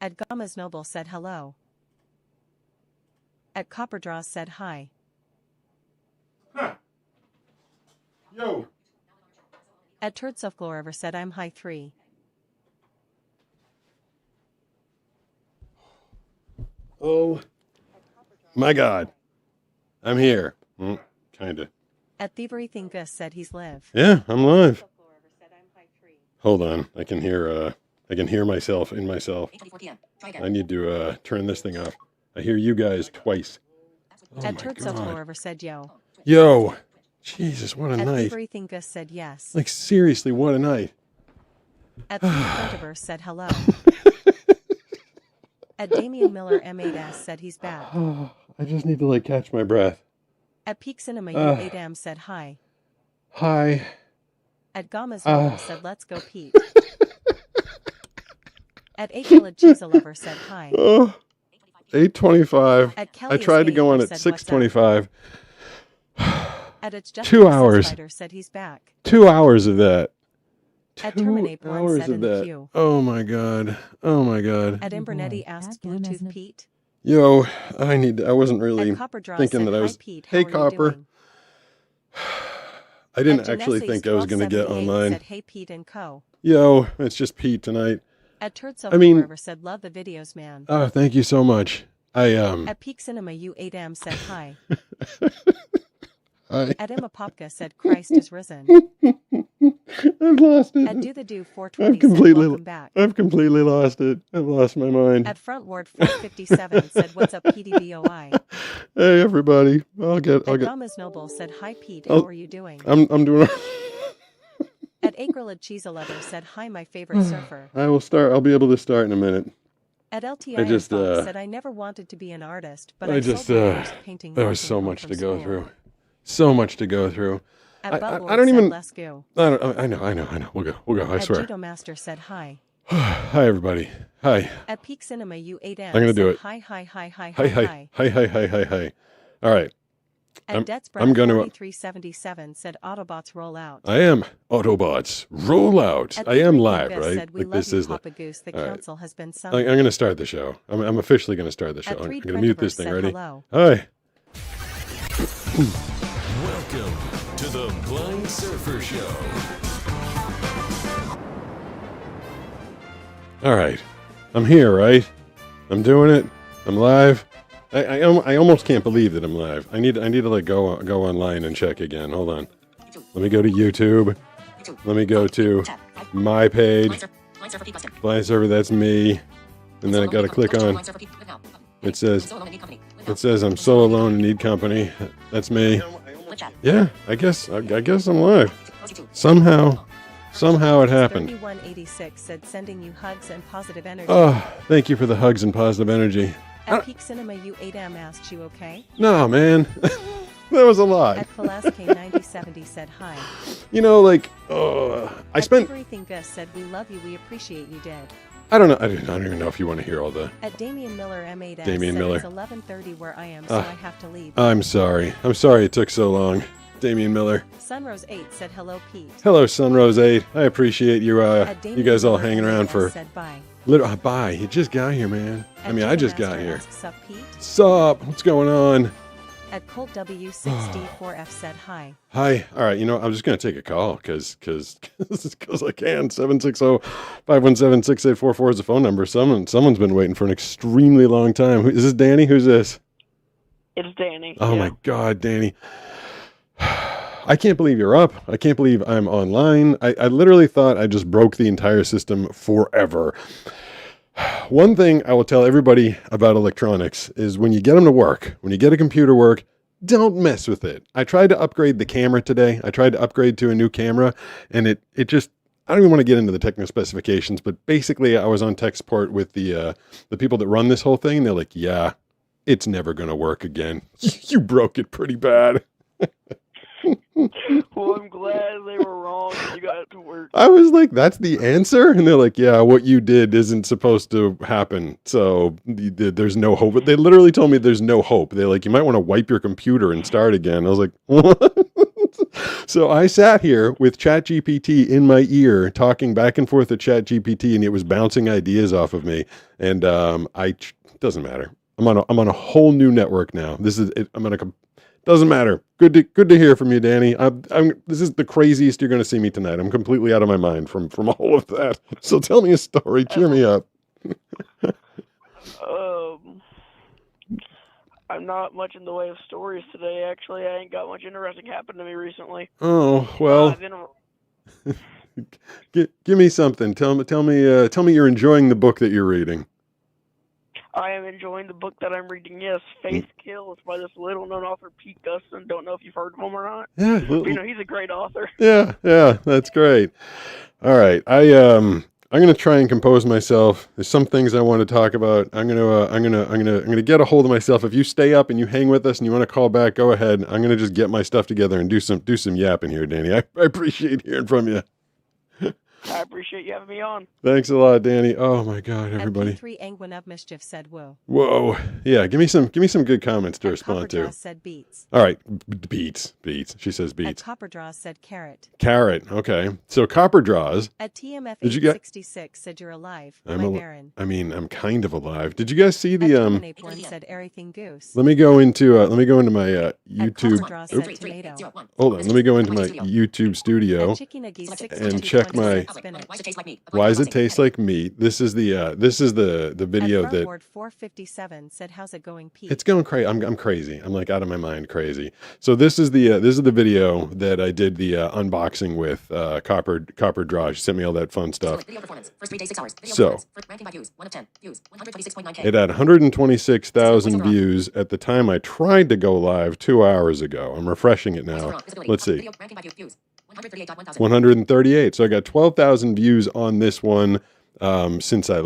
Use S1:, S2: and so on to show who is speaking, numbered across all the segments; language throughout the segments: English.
S1: At Gama's Noble said hello. At Copperdraws said hi.
S2: Huh. Yo.
S1: At Turdselfgloriver said I'm hi 3.
S2: Oh my God. I'm here. Kinda.
S1: At Thievery Thingus said he's live.
S2: Yeah, I'm live. Hold on. I can hear myself in myself. I need to turn this thing off. I hear you guys twice. Oh
S1: At
S2: my God.
S1: Turdselfgloriver said yo.
S2: Yo. Jesus, what a
S1: At
S2: night.
S1: Thievery Thingus said yes.
S2: Like, seriously, what a night.
S1: At Thievery said hello. At Damian Miller M8S said he's back.
S2: I just need to, like, catch my breath.
S1: At Peak Cinema U8M said hi.
S2: Hi.
S1: At Gama's Noble said let's go Pete. At Akelid Cheese Lover said hi.
S2: 8:25.
S1: At Kelly
S2: I tried to go on at 6:25.
S1: At It's Just
S2: 2 hours.
S1: Spider said he's back.
S2: 2 hours of that.
S1: At
S2: 2
S1: Terminator
S2: hours
S1: said
S2: of
S1: in the
S2: that.
S1: queue.
S2: Oh my God. Oh my God.
S1: At Imbernetti asked Bluetooth Pete.
S2: Yo, I wasn't really
S1: At Copperdraw
S2: thinking
S1: said
S2: that I was.
S1: hi Pete, how
S2: Hey,
S1: are you
S2: Copper.
S1: doing?
S2: I didn't
S1: At
S2: actually
S1: Genesis
S2: think I was going to get
S1: 1278
S2: online.
S1: Said hey Pete and co.
S2: Yo, it's just Pete tonight.
S1: At Turdself
S2: I mean-
S1: said love the videos man.
S2: Oh, thank you so much.
S1: At Peak Cinema U8M said hi.
S2: I
S1: At Emma Popka said Christ is risen.
S2: I've lost it.
S1: At Do the Do 420
S2: I've completely,
S1: said welcome back.
S2: I've completely lost it. I've lost my mind.
S1: At Front Ward 457 said what's up PDBOI.
S2: Hey, everybody. I'll get.
S1: At Gama's Noble said hi Pete,
S2: I'll-
S1: how are you doing?
S2: I'm doing.
S1: At Acrelid Cheese Lover said hi my favorite surfer.
S2: I will start. I'll be able to start in a minute.
S1: At LTI
S2: I just,
S1: Fox said I never wanted to be an artist, but
S2: I
S1: I
S2: just,
S1: sold my first painting.
S2: there was
S1: walking
S2: so
S1: home
S2: much
S1: from
S2: to go
S1: school.
S2: through. So much to go through.
S1: At
S2: I
S1: Buttlord
S2: don't
S1: said
S2: even.
S1: let's go.
S2: I know. We'll go. I
S1: At
S2: swear.
S1: Judo Master said hi.
S2: Hi, everybody. Hi.
S1: At Peak Cinema U8M
S2: I'm gonna do
S1: said
S2: it.
S1: hi.
S2: Hi. All right.
S1: At Death's
S2: I'm
S1: Breath
S2: gonna-
S1: 4377 said Autobots roll out.
S2: I am Autobots. Roll out.
S1: At
S2: I am
S1: Thievery
S2: live,
S1: Thingus
S2: right?
S1: Said, we
S2: Like
S1: love
S2: this
S1: you,
S2: is.
S1: Papa Goose. The
S2: all right.
S1: council has been
S2: I'm
S1: summoned.
S2: going to start the show. I'm officially going to start the show.
S1: At
S2: I'm
S1: Three
S2: going to mute this
S1: Trentiverse
S2: thing.
S1: said
S2: Ready?
S1: hello.
S2: Hi.
S3: Welcome to the Blind Surfer Show.
S2: All right. I'm here, right? I'm doing it. I'm live. I almost can't believe that I'm live. I need to like go online and check again. Hold on. Let me go to YouTube. Let me go to my page. Blind Surfer, that's me. And then I got to click on. It says I'm so alone and need company. That's me. Yeah, I guess I'm live. Somehow it happened.
S1: 3186 said sending you hugs and positive energy.
S2: Oh, thank you for the hugs and positive energy.
S1: At Peak Cinema U8M asked you okay.
S2: No, man. That was a lot.
S1: At Pulaski 9070 said hi.
S2: You know, like, I spent.
S1: Everything Gus said we love you, we appreciate you did.
S2: I don't know. I don't even know if you want to hear all the.
S1: At Damian Miller M8S
S2: Damian
S1: said
S2: Miller.
S1: it's 11:30 where I am, so I have to leave.
S2: I'm sorry. I'm sorry it took so long. Damian Miller.
S1: Sunrose 8 said hello Pete.
S2: Hello, Sunrose 8. I appreciate you.
S1: At
S2: You
S1: Damian
S2: guys all
S1: Miller
S2: hanging around
S1: M8S
S2: for.
S1: said bye.
S2: Bye. You just got here, man.
S1: At
S2: I just
S1: Judo
S2: got
S1: Master
S2: here.
S1: asks, sup Pete.
S2: Sup? What's going on?
S1: At Colt W6D4F said hi.
S2: Hi. All right. You know, I'm just going to take a call because I can. 760-517-6844 is the phone number. Someone's been waiting for an extremely long time. Is this Danny? Who's this?
S4: It's Danny.
S2: Oh,
S4: yeah.
S2: my God, Danny. I can't believe you're up. I can't believe I'm online. I literally thought I just broke the entire system forever. One thing I will tell everybody about electronics is when you get them to work, when you get a computer work, don't mess with it. I tried to upgrade the camera today. I tried to upgrade to a new camera, and it just, I don't even want to get into the technical specifications, but basically I was on tech support with the people that run this whole thing, and they're like, yeah, it's never going to work again. You broke it pretty bad.
S4: Well, I'm glad they were wrong and you got it to work.
S2: I was like, that's the answer? And they're like, yeah, what you did isn't supposed to happen. So there's no hope. But they literally told me there's no hope. They're like, you might want to wipe your computer and start again. I was like, what? So I sat here with ChatGPT in my ear, talking back and forth to ChatGPT, and it was bouncing ideas off of me. And doesn't matter. I'm on a whole new network now. This is it. Doesn't matter. Good to hear from you, Danny. This is the craziest you're going to see me tonight. I'm completely out of my mind from all of that. So tell me a story. Cheer me up.
S4: I'm not much in the way of stories today, actually. I ain't got much interesting happen to me recently.
S2: Oh, well, give me something. Tell me you're enjoying the book that you're reading.
S4: I am enjoying the book that I'm reading, yes. Faith Kills by this little-known author, Pete Guston. Don't know if you've heard of him or not.
S2: Yeah.
S4: But, he's a great author.
S2: Yeah, that's great. All right. I'm going to try and compose myself. There's some things I want to talk about. I'm going to get a hold of myself. If you stay up and you hang with us and you want to call back, go ahead. I'm going to just get my stuff together and do some yapping here, Danny. I appreciate hearing from you.
S4: I appreciate you having me on.
S2: Thanks a lot, Danny. Oh my God, everybody.
S1: P3 Angwin of Mischief said whoa.
S2: Whoa. Yeah, give me some good comments to respond to.
S1: Copperdraw said beets.
S2: All right, beets. She says beets.
S1: Copperdraw said carrot.
S2: Carrot. Okay. So Copperdraws.
S1: At TMF 866 said you're alive.
S2: I'm kind of alive. Did you guys see the
S1: One said everything goose.
S2: Let me go into my YouTube.
S1: Said tomato.
S2: Hold on. Let me go into my YouTube studio and check my. Why does it taste like meat? This is the video that.
S1: Surfboard 457 said how's it going, Pete?
S2: It's going crazy. I'm crazy. I'm like out of my mind crazy. So this is the video that I did the unboxing with Copperdraw. She sent me all that fun stuff. So it had 126,000 views at the time I tried to go live 2 hours ago. I'm refreshing it now. Let's see. 138. So I got 12,000 views on this one since I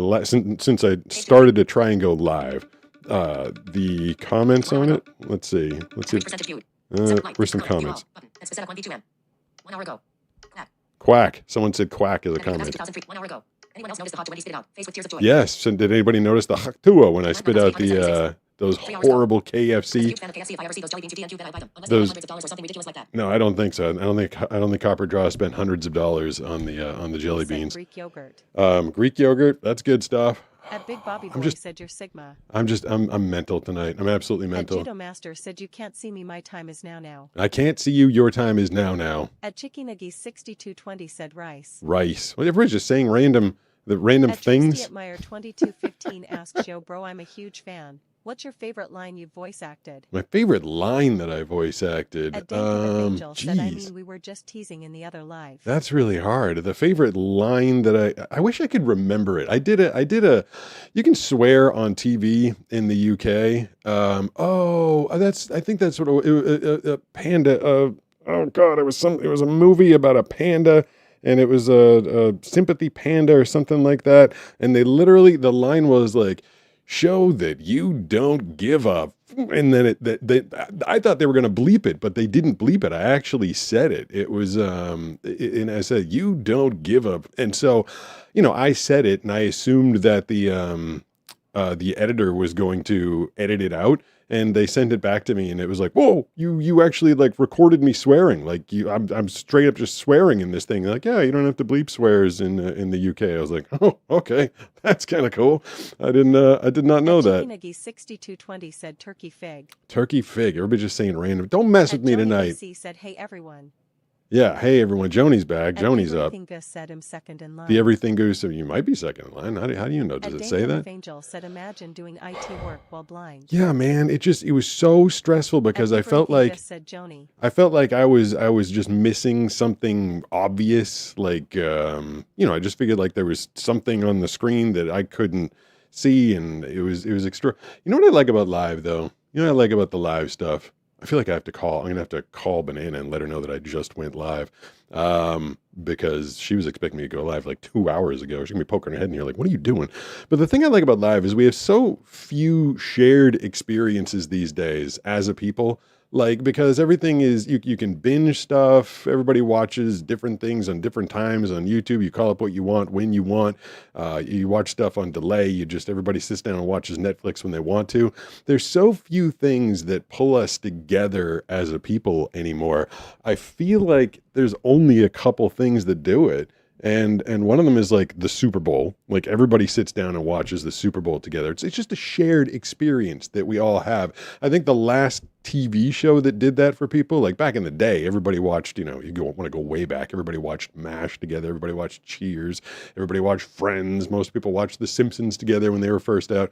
S2: started to try and go live. The comments on it. Let's see. Where's some comments? Quack. Someone said quack as a comment. Yes. So did anybody notice the haktua when I spit out those horrible KFC? No, I don't think so. I don't think Copperdraw spent hundreds of dollars on the jelly beans.
S1: Greek yogurt.
S2: Greek yogurt. That's good stuff.
S1: At Big Bobby Boy said you're Sigma.
S2: I'm mental tonight. I'm absolutely mental.
S1: At Judo Master said you can't see me. My time is now.
S2: I can't see you. Your time is now. At
S1: Chickinuggy 6220 said rice.
S2: Rice. Well, everybody's just saying random things.
S1: At Meyer 2215 asks yo, bro, I'm a huge fan. What's your favorite line you've voice acted?
S2: My favorite line that I voice acted.
S1: At Angel said, we were just teasing in the other live.
S2: That's really hard. The favorite line that I wish I could remember it. I did a. You can swear on TV in the UK. I think that's sort of a panda. Oh God, it was a movie about a panda. And it was a sympathy panda or something like that. And the line was like, show that you don't give up. And then I thought they were going to bleep it, but they didn't bleep it. I actually said it. It was, and I said, you don't give up. And so, I said it and I assumed that the editor was going to edit it out. And they sent it back to me and it was like, whoa, you actually like recorded me swearing. Like I'm straight up just swearing in this thing. They're like, yeah, you don't have to bleep swears in the UK. I was like, oh, okay. That's kind of cool. I did not know that.
S1: Chickinuggy 6220 said turkey fig.
S2: Turkey fig. Everybody just saying random. Don't mess with me tonight.
S1: Said, hey, everyone.
S2: Yeah, hey everyone, Joni's back. Joni's up.
S1: Everything Goose said him second in line.
S2: The Everything Goose, so you might be second in line. How do you know? Does it say that?
S1: Angel said, imagine doing IT work while blind.
S2: Yeah, man, it was so stressful because I felt like I was just missing something obvious. Like I just figured like there was something on the screen that I couldn't see, and it was extra. You know what I like about live though? You know what I like about the live stuff? I feel like I'm going to have to call Banana and let her know that I just went live because she was expecting me to go live like 2 hours ago. She's going to be poking her head in here like, what are you doing? But the thing I like about live is we have so few shared experiences these days as a people. Like, because everything is, you can binge stuff. Everybody watches different things on different times on YouTube. You call up what you want when you want. You watch stuff on delay. Everybody sits down and watches Netflix when they want to. There's so few things that pull us together as a people anymore. I feel like there's only a couple things that do it. And one of them is like the Super Bowl. Like, everybody sits down and watches the Super Bowl together. It's just a shared experience that we all have. I think the last TV show that did that for people, like back in the day, everybody watched, you want to go way back. Everybody watched MASH together. Everybody watched Cheers. Everybody watched Friends. Most people watched The Simpsons together when they were first out.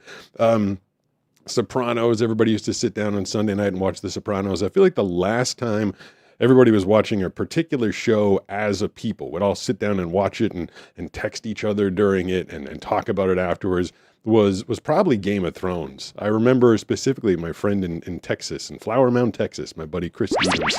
S2: Sopranos. Everybody used to sit down on Sunday night and watch The Sopranos. I feel like the last time everybody was watching a particular show as a people, would all sit down and watch it and text each other during it and talk about it afterwards, was probably Game of Thrones. I remember specifically my friend in Texas, in Flower Mound, Texas, my buddy Chris Stevens.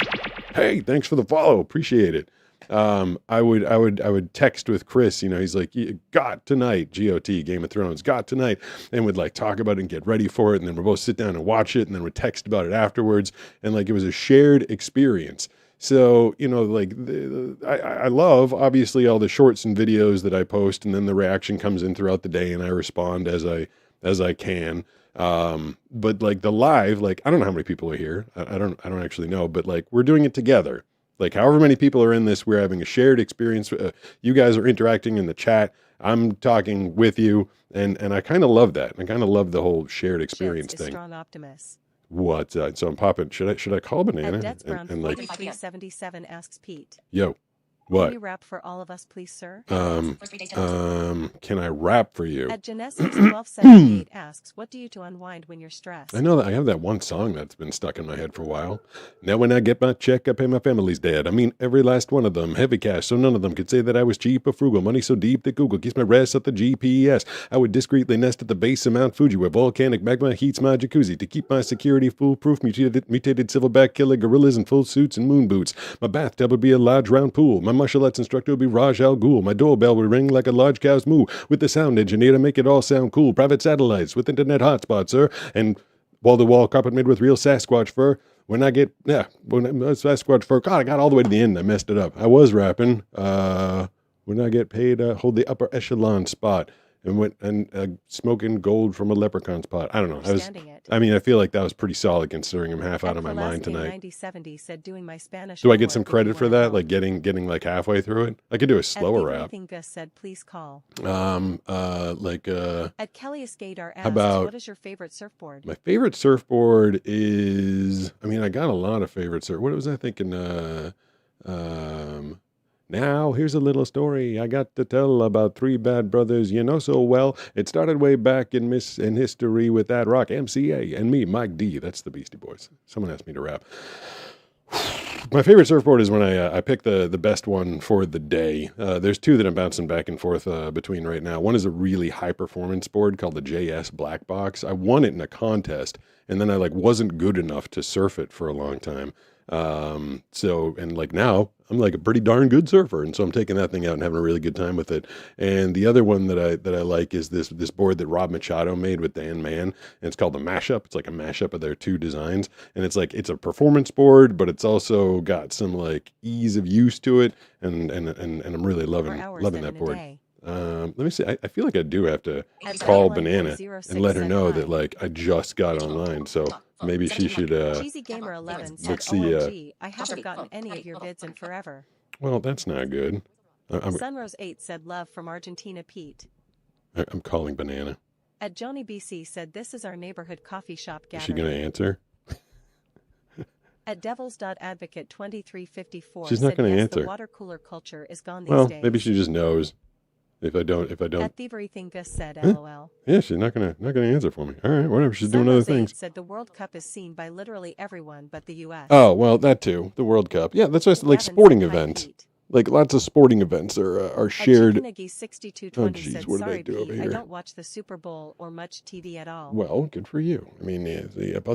S2: Hey, thanks for the follow. Appreciate it. I would text with Chris, he's like, got tonight, GOT, Game of Thrones, got tonight, and would like talk about it and get ready for it. And then we'd both sit down and watch it and then would text about it afterwards. And like, it was a shared experience. So, I love obviously all the shorts and videos that I post, and then the reaction comes in throughout the day and I respond as I can. But like the live, like, I don't know how many people are here. I don't actually know, but like, we're doing it together. Like, however many people are in this, we're having a shared experience. You guys are interacting in the chat. I'm talking with you, and I kind of love that. I kind of love the whole shared experience thing.
S1: Strong Optimus.
S2: What? So I'm popping. Should I call Banana?
S1: And like 4377 asks Pete.
S2: Yo. What?
S1: Can you rap for all of us, please, sir?
S2: Can I rap for you?
S1: At Genesis 1278 asks, what do you to unwind when you're stressed?
S2: I know that I have that one song that's been stuck in my head for a while. Now when I get my check, I pay my family's debt. I mean, every last one of them. Heavy cash, so none of them could say that I was cheap or frugal. Money so deep that Google keeps my rest at the GPS. I would discreetly nest at the base of Mount Fuji, where volcanic magma heats my jacuzzi to keep my security foolproof. Mutated silverback killer gorillas in full suits and moon boots. My bathtub would be a large round pool. My martial arts instructor would be Raj Al Ghul. My doorbell would ring like a large cow's moo, with the sound engineer to make it all sound cool. Private satellites with internet hotspots, sir, and wall-to-wall carpet made with real Sasquatch fur. Sasquatch fur. God, I got all the way to the end. I messed it up. I was rapping. When I get paid, hold the upper echelon spot. And smoking gold from a leprechaun's pot. I don't know. I feel like that was pretty solid considering I'm half out of my mind tonight.
S1: 9070 said doing my Spanish.
S2: Do I get some credit for that? Like getting like halfway through it? I could do a slower rap.
S1: Gus said, please call.
S2: At
S1: Kelly Escadar asks,
S2: about
S1: what is your favorite surfboard?
S2: My favorite surfboard is, I got a lot of favorites. What was I thinking? Now, here's a little story I got to tell about three bad brothers you know so well. It started way back in history with that Rock MCA and me, Mike D. That's the Beastie Boys. Someone asked me to rap. My favorite surfboard is when I pick the best one for the day. There's two that I'm bouncing back and forth between right now. One is a really high performance board called the JS Black Box. I won it in a contest, and then I wasn't good enough to surf it for a long time. Now I'm like a pretty darn good surfer, and so I'm taking that thing out and having a really good time with it. And the other one that I like is this board that Rob Machado made with Dan Mann, and it's called the Mashup. It's like a mashup of their two designs, and it's a performance board, but it's also got some ease of use to it, and I'm really loving that board. Let me see. I feel like I do have to call Banana and let her know that I just got online. So maybe she should.
S1: Cheesy Gamer 11 said,
S2: let's see.
S1: OMG, I haven't gotten any of your vids in forever.
S2: Well, that's not good.
S1: Sunrose 8 said, love from Argentina, Pete.
S2: I'm calling Banana.
S1: At Joni BC said, this is our neighborhood coffee shop gathering.
S2: Is she going to answer?
S1: At devils.advocate 2354
S2: she's not going to answer.
S1: The water cooler culture is gone these days.
S2: Maybe she just knows. If I don't.
S1: At Thievery Thing Gus said, LOL.
S2: Yeah, she's not gonna answer for me. All right, whatever. She's doing other things.
S1: Said the World Cup is seen by literally everyone but the U.S.
S2: Oh well, that too. The World Cup. Yeah, that's just sporting events. Lots of sporting events are shared.
S1: What sorry, Pete, I don't watch the Super Bowl or much TV at all.
S2: Well, good for you. You have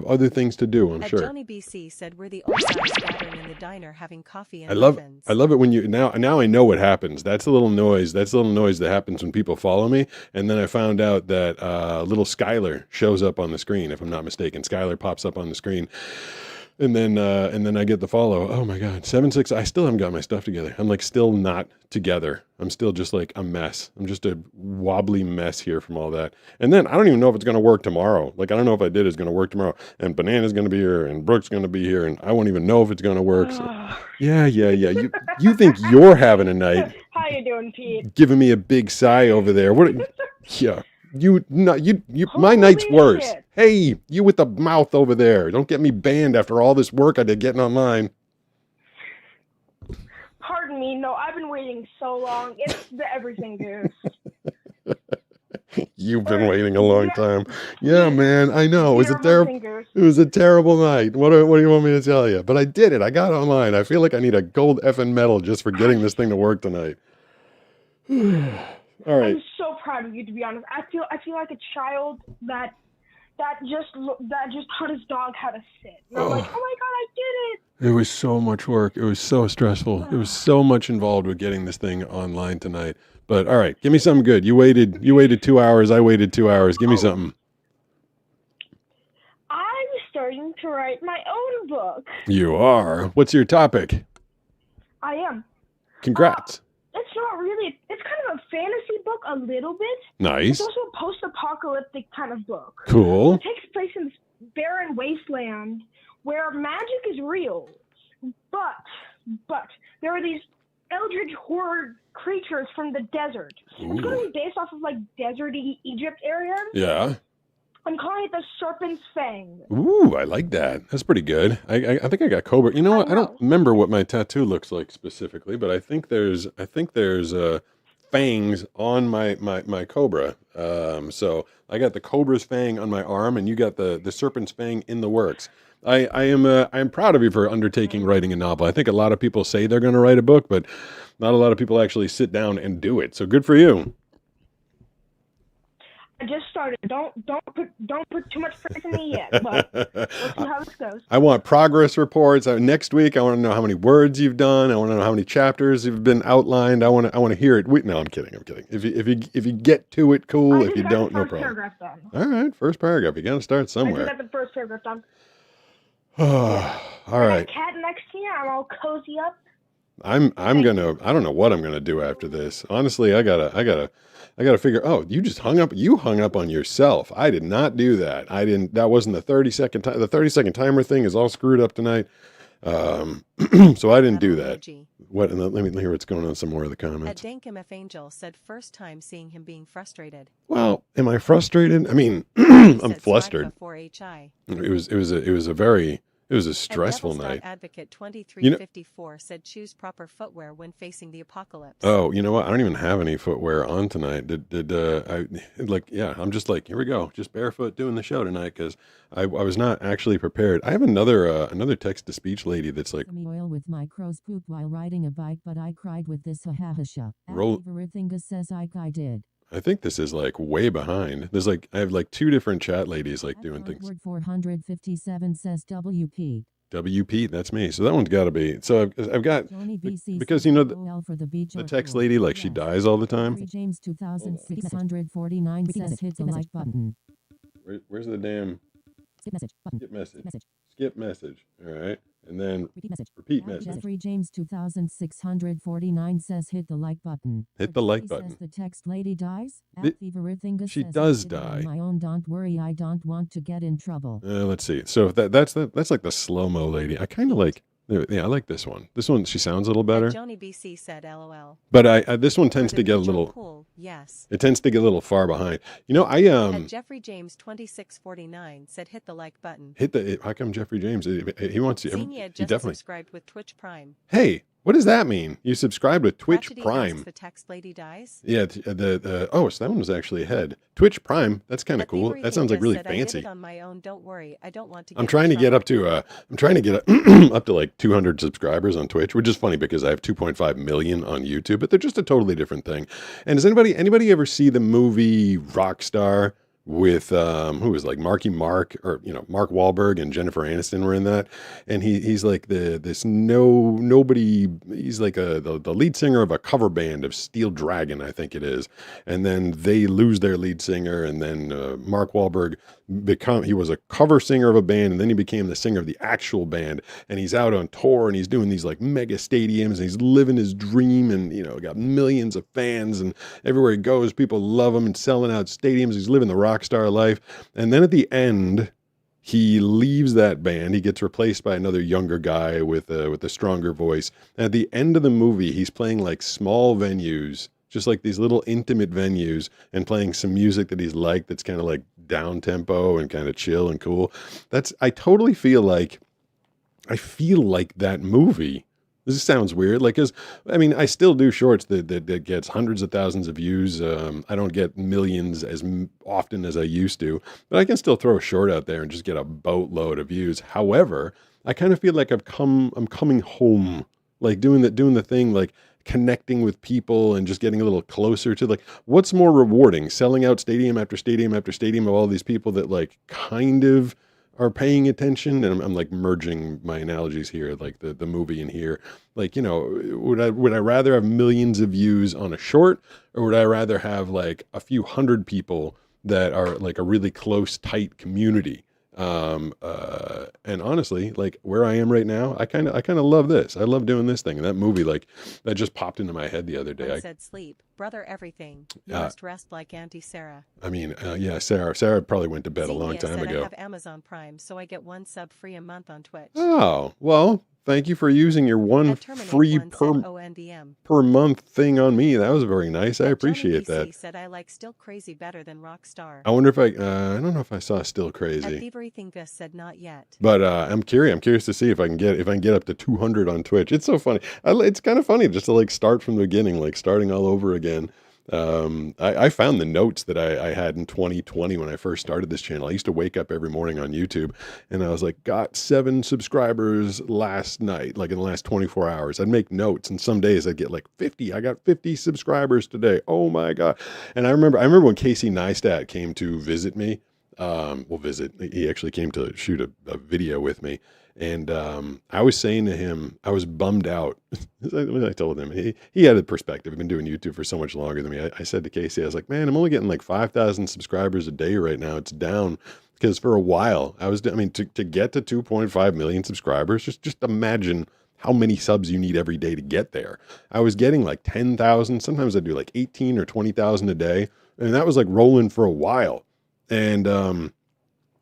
S2: other things to do, I'm sure.
S1: Johnny BC said we're the old guys gathering in the diner having coffee and
S2: muffins. I love it when you now I know what happens. That's the little noise. That's the little noise that happens when people follow me. And then I found out that little Skylar shows up on the screen. If I'm not mistaken, Skylar pops up on the screen. And then I get the follow. Oh my God, 7-6. I still haven't got my stuff together. I'm like still not together. I'm still just like a mess. I'm just a wobbly mess here from all that. And then I don't even know if it's going to work tomorrow. Like I don't know if I did it's going to work tomorrow. And Banana's going to be here, and Brooke's going to be here, and I won't even know if it's going to work. So yeah. You think you're having a night?
S5: How you doing, Pete?
S2: Giving me a big sigh over there. What? Yeah. You my night's worse.
S5: Shit.
S2: Hey, you with the mouth over there. Don't get me banned after all this work I did getting online.
S5: Pardon me. No, I've been waiting so long. It's the everything goose.
S2: You've been waiting a long time. Yeah, man, I know. It was a terrible
S5: Goose.
S2: it was a terrible night. What do you want me to tell you? But I did it. I got online. I feel like I need a gold effing medal just for getting this thing to work tonight. All right.
S5: I'm so proud of you, to be honest. I feel like a child that just taught his dog how to sit. And I'm like, oh my God, I did it.
S2: It was so much work. It was so stressful. It was so much involved with getting this thing online tonight. But all right, give me something good. You waited 2 hours. I waited 2 hours. Give me something.
S5: I'm starting to write my own book.
S2: You are. What's your topic?
S5: I am.
S2: Congrats.
S5: It's not really. It's kind of a fantasy book, a little bit.
S2: Nice.
S5: It's also a post-apocalyptic kind of book.
S2: Cool.
S5: It takes place in this barren wasteland where magic is real, but there are these eldritch horde creatures from the desert. It's going to be based off of like deserty Egypt area.
S2: Yeah.
S5: I'm calling it the Serpent's Fang.
S2: Ooh, I like that. That's pretty good. I think I got Cobra. You know what? I don't remember what my tattoo looks like specifically, but I think there's fangs on my Cobra. So I got the Cobra's fang on my arm, and you got the Serpent's Fang in the works. I am proud of you for undertaking writing a novel. I think a lot of people say they're going to write a book, but not a lot of people actually sit down and do it. So good for you.
S5: I just started. Don't put too much faith in me yet, but we'll see how this goes.
S2: I want progress reports. Next week, I want to know how many words you've done. I want to know how many chapters have been outlined. I want to hear it. No, I'm kidding. If you get to it, cool. If you don't, no problem.
S5: Paragraph done.
S2: All right, first paragraph. You got to start somewhere.
S5: I just got the first paragraph done.
S2: All right.
S5: Cat next to you. I'm all cozy up.
S2: I don't know what I'm gonna do after this. Honestly, I gotta figure. Oh, you just hung up. You hung up on yourself. I did not do that. That wasn't the 30-second time. The 30-second timer thing is all screwed up tonight. So I didn't do that. What? And let me hear what's going on. Some more of the comments.
S1: At Dankmf Angel said first time seeing him being frustrated.
S2: Well, am I frustrated? I mean, I'm flustered. It was a stressful night.
S1: Advocate 2354 said choose proper footwear when facing the apocalypse.
S2: Oh, you know what? I don't even have any footwear on tonight. I'm just like, here we go, just barefoot doing the show tonight because I was not actually prepared. I have another text to speech lady that's like,
S6: oil with my crow's poop while riding a bike, but I cried with this ha-ha-ha-sha. Everything says I did.
S2: I think this is like way behind. There's like, I have like two different chat ladies like doing things.
S6: Word 457 says WP.
S2: WP, that's me. So that one's got to be. So I've got, because you know, the text lady, like she dies all the time.
S6: James 2649 says hit the like button.
S2: Where's the damn
S6: skip message button.
S2: Skip message. All right. And then repeat message.
S6: Jeffrey James 2649 says hit the like button.
S2: Hit the like button.
S6: Says the text lady dies.
S2: She does die.
S6: My own, don't worry, I don't want to get in trouble.
S2: Let's see. So that's like the slow-mo lady. I kind of like. Yeah, I like this one. This one, she sounds a little better.
S1: Johnny BC said LOL.
S2: But this one tends to get a little
S1: cool. Yes.
S2: It tends to get a little far behind. You know,
S1: And Jeffrey James 2649 said hit the like button.
S2: How come Jeffrey James? He wants you.
S1: He
S2: definitely
S1: subscribed with Twitch Prime.
S2: Hey, what does that mean? You subscribed with Twitch
S1: Tragedy
S2: Prime.
S1: The text lady dies.
S2: Yeah, so that one was actually ahead. Twitch Prime, that's kind of cool. That sounds like really fancy.
S1: I did it on my own. Don't worry, I don't want to.
S2: I'm trying to get up to up to like 200 subscribers on Twitch, which is funny because I have 2.5 million on YouTube, but they're just a totally different thing. And does anybody ever see the movie Rockstar with who was like Marky Mark, or Mark Wahlberg and Jennifer Aniston were in that, and he's like nobody. He's like the lead singer of a cover band of Steel Dragon, I think it is, and then they lose their lead singer, and then Mark Wahlberg he was a cover singer of a band, and then he became the singer of the actual band, and he's out on tour, and he's doing these like mega stadiums, and he's living his dream, and got millions of fans, and everywhere he goes, people love him and selling out stadiums. He's living the Rockstar life. And then at the end, he leaves that band. He gets replaced by another younger guy with a stronger voice. And at the end of the movie, he's playing like small venues, just like these little intimate venues, and playing some music that he's liked, that's kind of like down tempo and kind of chill and cool. I totally feel like that movie. This sounds weird, like, cause I mean, I still do shorts that gets hundreds of thousands of views. I don't get millions as often as I used to, but I can still throw a short out there and just get a boatload of views. However, I kind of feel like I'm coming home, like doing the thing, like connecting with people and just getting a little closer to, like, what's more rewarding, selling out stadium after stadium after stadium of all these people that like kind of are paying attention, and I'm like merging my analogies here, like the movie in here. Like, would I rather have millions of views on a short, or would I rather have like a few hundred people that are like a really close, tight community? And honestly, like where I am right now, I kind of love this. I love doing this thing. And that movie, like, that just popped into my head the other day.
S1: I said sleep, brother, everything. You must rest like Auntie Sarah.
S2: I mean, yeah, Sarah probably went to bed a long time ago.
S1: I have Amazon Prime, so I get 1 sub free a month on Twitch.
S2: Oh, well, thank you for using your one free per month thing on me. That was very nice. I appreciate that.
S1: He said I like Still Crazy better than Rockstar.
S2: I wonder if I don't know if I saw Still Crazy.
S1: Everything Gus said not yet.
S2: But I'm curious to see if I can get up to 200 on Twitch. It's so funny. It's kind of funny just to like start from the beginning, like starting all over again. I found the notes that I had in 2020 when I first started this channel. I used to wake up every morning on YouTube, and I was like, got 7 subscribers last night, like in the last 24 hours. I'd make notes, and some days I'd get like 50. I got 50 subscribers today. Oh my God. And I remember when Casey Neistat came to visit me. He actually came to shoot a video with me. And I was saying to him, I was bummed out. I told him, he had a perspective. I've been doing YouTube for so much longer than me. I said to Casey, I was like, man, I'm only getting like 5,000 subscribers a day right now. It's down because for a while to get to 2.5 million subscribers, just imagine how many subs you need every day to get there. I was getting like 10,000. Sometimes I'd do like 18 or 20,000 a day. And that was like rolling for a while. And,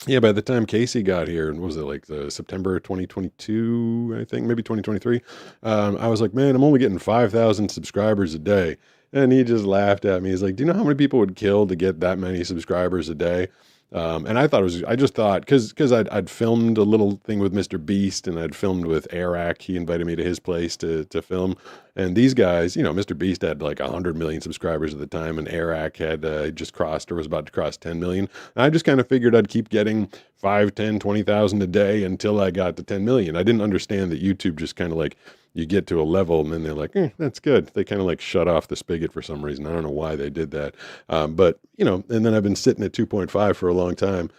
S2: yeah, by the time Casey got here, was it like the September 2022, I think, maybe 2023, I was like, man, I'm only getting 5,000 subscribers a day. And he just laughed at me. He's like, do you know how many people would kill to get that many subscribers a day? And I just thought, because I'd filmed a little thing with Mr. Beast, and I'd filmed with Arak. He invited me to his place to film. And these guys, Mr. Beast had like 100 million subscribers at the time, and Arak had just crossed, or was about to cross 10 million. And I just kind of figured I'd keep getting 5, 10, 20,000 a day until I got to 10 million. I didn't understand that YouTube just kind of like, you get to a level and then they're like, that's good. They kind of like shut off the spigot for some reason. I don't know why they did that. But and then I've been sitting at 2.5 for a long time,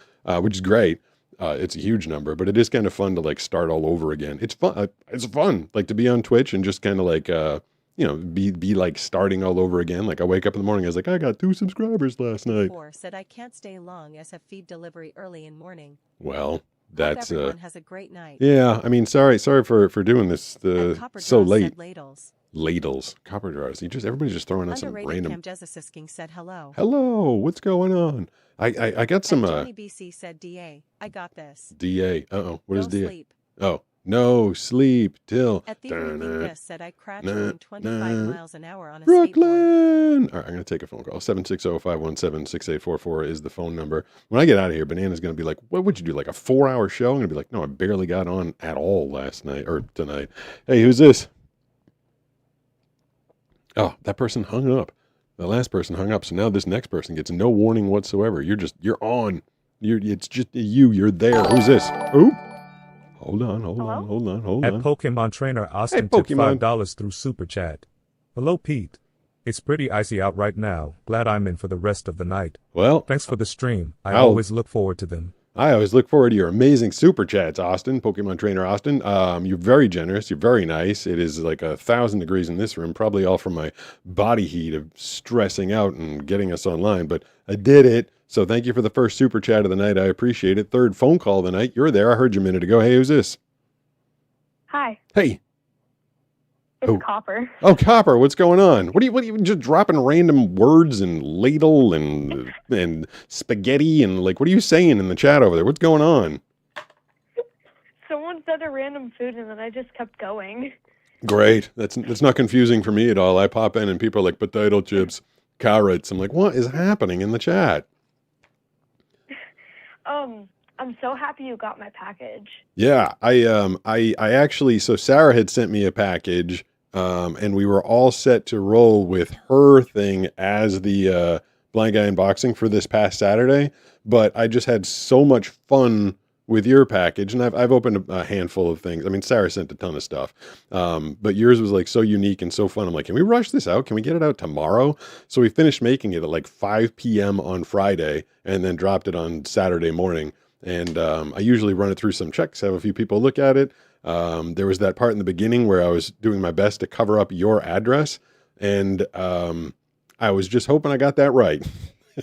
S2: which is great. It's a huge number, but it is kind of fun to like start all over again. It's fun. It's fun, like to be on Twitch and just kind of like, be like starting all over again. Like I wake up in the morning, I was like, I got 2 subscribers last night.
S1: Said I can't stay long as a feed delivery early in morning.
S2: Well, that's
S1: everyone has a great night.
S2: Yeah, I mean, sorry for doing this so late.
S1: Ladles.
S2: Copper jars. Everybody's just throwing out some random.
S1: Cam Jessisking said hello.
S2: Hello, what's going on? I got some.
S1: Johnny BC said DA. I got this.
S2: DA. What is DA?
S1: Sleep.
S2: Oh. No sleep till.
S1: At the said I crash going 25 miles an hour on a
S2: Brooklyn. All right, I'm going to take a phone call. 760-517-6844 is the phone number. When I get out of here, Banana's going to be like, what would you do, like a 4-hour show? I'm going to be like, no, I barely got on at all last night or tonight. Hey, who's this? Oh, that person hung up. The last person hung up, so now this next person gets no warning whatsoever. You're on. It's just you. You're there. Who's this? Who? Hold on.
S7: At Pokemon Trainer, Austin took $5 through Super Chat. Hello, Pete. It's pretty icy out right now. Glad I'm in for the rest of the night.
S2: Well,
S7: Thanks for the stream. I
S2: I'll-
S7: always look forward to them.
S2: I always look forward to your amazing super chats, Austin, Pokemon Trainer Austin. You're very generous. You're very nice. It is like 1,000 degrees in this room, probably all from my body heat of stressing out and getting us online. But I did it. So thank you for the first super chat of the night. I appreciate it. Third phone call of the night. You're there. I heard you a minute ago. Hey, who's this?
S8: Hi,
S2: Hey.
S8: it's
S2: Oh.
S8: Copper.
S2: Oh, Copper, what's going on? What are you just dropping random words and ladle and spaghetti and like what are you saying in the chat over there? What's going on?
S8: Someone said a random food and then I just kept going.
S2: That's not confusing for me at all. I pop in and people are like potato chips, carrots. I'm like, what is happening in the chat?
S8: I'm so happy you got my package.
S2: Yeah, I actually, so Sarah had sent me a package, and we were all set to roll with her thing as the blind guy unboxing for this past Saturday, but I just had so much fun with your package, and I've opened a handful of things. I mean, Sarah sent a ton of stuff, but yours was like so unique and so fun. I'm like, can we rush this out? Can we get it out tomorrow? So we finished making it at like 5 p.m. on Friday, and then dropped it on Saturday morning. And I usually run it through some checks, have a few people look at it. There was that part in the beginning where I was doing my best to cover up your address, and I was just hoping I got that right.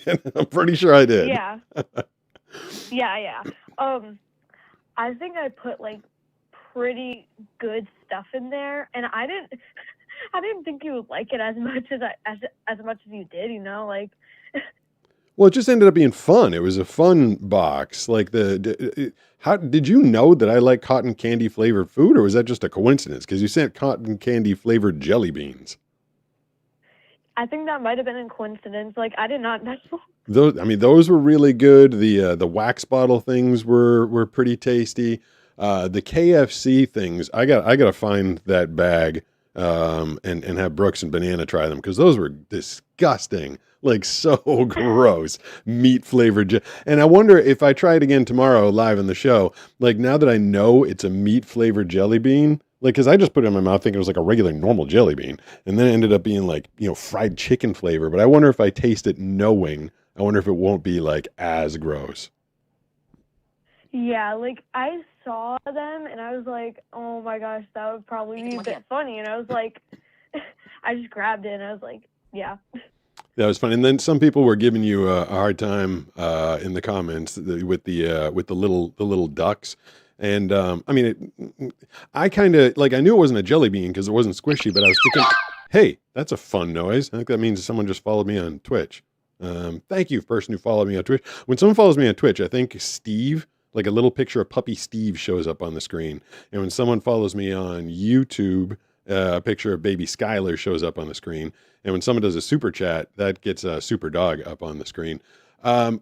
S2: And I'm pretty sure I did.
S8: Yeah. Yeah. I think I put like pretty good stuff in there, and I didn't think you would like it as much as much as you did. You know, like.
S2: Well, it just ended up being fun. It was a fun box. Like how did you know that I like cotton candy flavored food, or was that just a coincidence? Because you sent cotton candy flavored jelly beans.
S8: I think that might have been a coincidence. Like I did not know.
S2: Those were really good. The wax bottle things were pretty tasty. The KFC things, I gotta find that bag and have Brooks and Banana try them because those were disgusting. Like so gross, meat flavored. And I wonder if I try it again tomorrow live in the show, like now that I know it's a meat flavored jelly bean, like, cause I just put it in my mouth thinking it was like a regular normal jelly bean. And then it ended up being like, fried chicken flavor. But I wonder if I taste it knowing, I wonder if it won't be like as gross.
S8: Yeah, like I saw them and I was like, oh my gosh, that would probably be a bit funny. And I was like, I just grabbed it and I was like, yeah.
S2: That was fun. And then some people were giving you a hard time in the comments with the little ducks. And I kind of like, I knew it wasn't a jelly bean because it wasn't squishy, but I was thinking, hey, that's a fun noise. I think that means someone just followed me on Twitch. Thank you, person who followed me on Twitch. When someone follows me on Twitch, I think Steve, like a little picture of puppy Steve shows up on the screen. And when someone follows me on YouTube, a picture of baby Skylar shows up on the screen. And when someone does a super chat, that gets a super dog up on the screen. I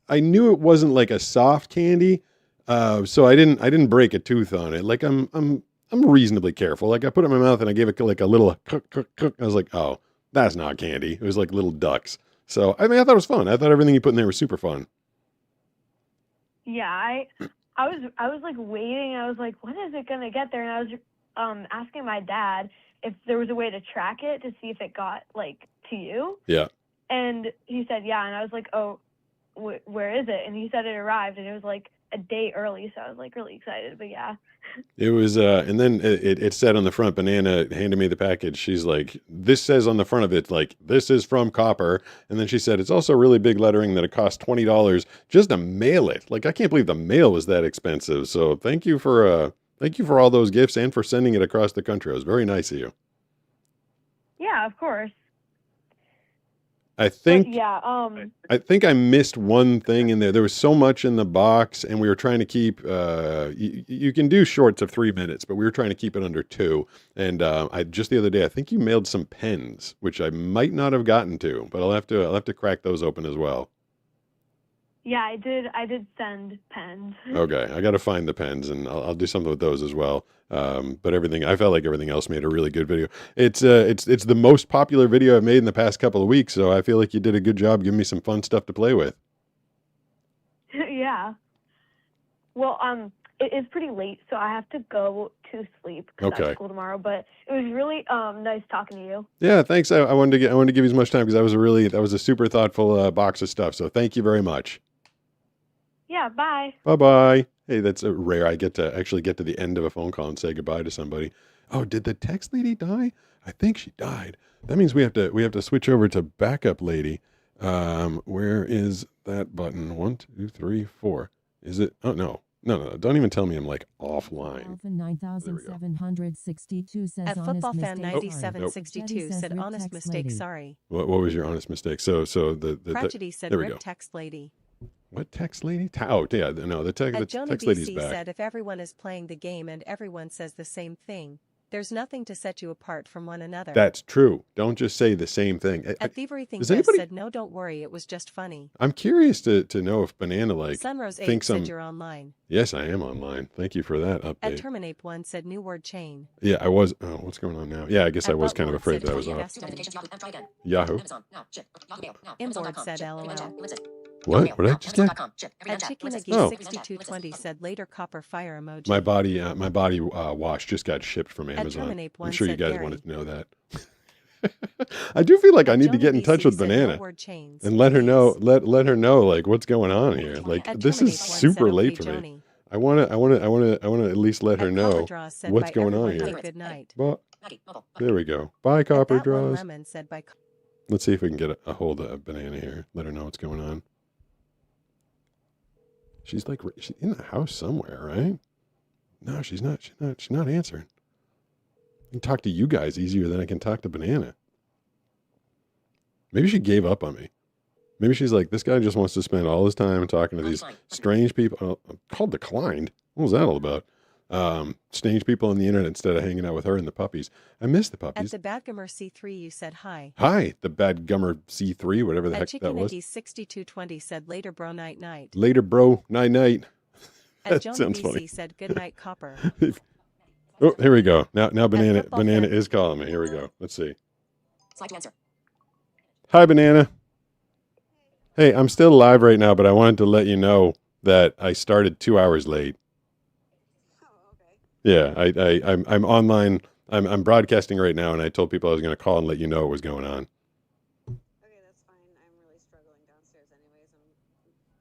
S2: knew it wasn't like a soft candy, so I didn't break a tooth on it. Like I'm reasonably careful. Like I put it in my mouth and I gave it like a little cook. I was like, oh, that's not candy. It was like little ducks. So I thought it was fun. I thought everything you put in there was super fun.
S8: Yeah, I was like waiting. I was like, when is it gonna get there? And I was asking my dad if there was a way to track it to see if it got like to you.
S2: Yeah.
S8: And he said, yeah. And I was like, oh, where is it? And he said it arrived, and it was like a day early. So I was like really excited. But yeah.
S2: It was, and then it said on the front, Banana handed me the package. She's like, this says on the front of it, like, this is from Copper. And then she said, it's also really big lettering that it costs $20 just to mail it. Like, I can't believe the mail was that expensive. So thank you for all those gifts and for sending it across the country. It was very nice of you.
S8: Yeah, of course.
S2: I think,
S8: But yeah.
S2: I think I missed one thing in there. There was so much in the box, and we were trying to keep. You can do shorts of 3 minutes, but we were trying to keep it under 2. And I just the other day, I think you mailed some pens, which I might not have gotten to, but I'll have to crack those open as well.
S8: Yeah, I did send pens.
S2: Okay, I got to find the pens, and I'll do something with those as well. But I felt like everything else made a really good video. It's the most popular video I've made in the past couple of weeks, so I feel like you did a good job giving me some fun stuff to play with.
S8: Yeah. Well, it is pretty late, so I have to go to sleep because I
S2: Okay.
S8: have school tomorrow. But it was really nice talking to you.
S2: Yeah, thanks. I wanted to give you as much time because that was a super thoughtful box of stuff. So thank you very much.
S8: Yeah, bye.
S2: Bye-bye. Hey, that's rare. I get to actually get to the end of a phone call and say goodbye to somebody. Oh, did the text lady die? I think she died. That means we have to switch over to backup lady. Where is that button? 1, 2, 3, 4. Is it? Oh, no. No. Don't even tell me I'm like offline.
S6: Alpha 9762 says
S1: At
S6: honest
S1: Football Fan
S6: mistake.
S1: 9762
S6: Jetty
S1: said
S6: says
S1: honest
S6: Rip
S1: mistake,
S6: text
S1: sorry.
S2: What was your honest mistake? So the
S1: Tragedy said
S2: there we
S1: rip
S2: go.
S1: text lady.
S2: What text lady? Oh, yeah, no, the
S1: At
S2: text
S1: Joni
S2: lady's
S1: BC
S2: back.
S1: said if everyone is playing the game and everyone says the same thing, there's nothing to set you apart from one another.
S2: That's true. Don't just say the same thing.
S1: At Thievery Thing
S2: does anybody-
S1: said no, don't worry, it was just funny.
S2: I'm curious to know if Banana
S1: Sunrose 8
S2: thinks I'm.
S1: said you're online.
S2: Yes, I am online. Thank you for that
S1: At
S2: update.
S1: Terminape 1 said new word chain.
S2: Yeah, I was. Oh, what's going on now? Yeah, I guess I was kind of afraid that I was off. Yahoo.
S1: Inboard said LOL.
S2: What? What did I just get?
S1: At Chickinagee
S2: Oh.
S1: 6220 said later copper fire emoji.
S2: My body wash just got shipped from Amazon.
S1: Terminape
S2: I'm
S1: 1
S2: sure you
S1: said
S2: guys
S1: Gary.
S2: wanted to know that. I do feel like I need to
S1: Joni
S2: get in touch
S1: BC
S2: with
S1: said no
S2: Banana
S1: word chains,
S2: and let her know.
S1: please.
S2: Let her know like what's going on here. Like
S1: At
S2: this is
S1: Terminape 1
S2: super
S1: said,
S2: late
S1: okay,
S2: for me.
S1: Joni.
S2: I wanna at least let her
S1: At
S2: know
S1: Copper Draw said
S2: what's
S1: by
S2: going on
S1: everyone,
S2: here.
S1: hey, good night.
S2: Well, there we go. Bye, Copper
S1: At that one
S2: Draws.
S1: lemon said by
S2: Let's see if we can get a hold of Banana here. Let her know what's going on. She's in the house somewhere, right? No, she's not. She's not answering. I can talk to you guys easier than I can talk to Banana. Maybe she gave up on me. Maybe she's like, this guy just wants to spend all his time talking to these strange people. Oh, called declined. What was that all about? Strange people on the internet instead of hanging out with her and the puppies. I miss the
S1: At
S2: puppies.
S1: the Badgummer C3 you said hi.
S2: Hi, the bad gummer C3, whatever the
S1: At
S2: heck that was.
S1: Chickinagee 6220 said later bro night night.
S2: Later, bro. Night.
S1: At
S2: That
S1: Joni
S2: sounds
S1: BC
S2: funny.
S1: said good night copper.
S2: Oh, here we go. Now Banana
S1: Football Fan.
S2: is calling me. Here we go. Let's see. Hi, Banana. Hey, I'm still live right now, but I wanted to let you know that I started 2 hours late. Yeah, I'm online. I'm broadcasting right now, and I told people I was going to call and let you know what was going on.
S9: Okay, that's fine. I'm really struggling downstairs anyways.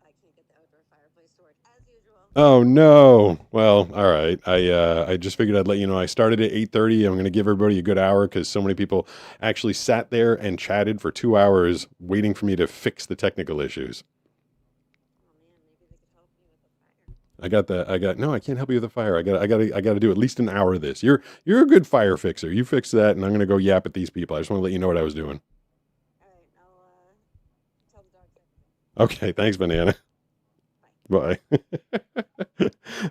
S9: I can't get the outdoor fireplace to work as usual.
S2: Oh no. Well, all right. I just figured I'd let you know I started at 8:30. I'm going to give everybody a good hour because so many people actually sat there and chatted for 2 hours waiting for me to fix the technical issues.
S9: Oh man, maybe they could help me with the fire.
S2: No, I can't help you with the fire. I got to do at least an hour of this. You're a good fire fixer. You fix that, and I'm going to go yap at these people. I just want to let you know what I was doing.
S9: All right, I'll tell the dogs.
S2: Okay, thanks, Banana. Bye.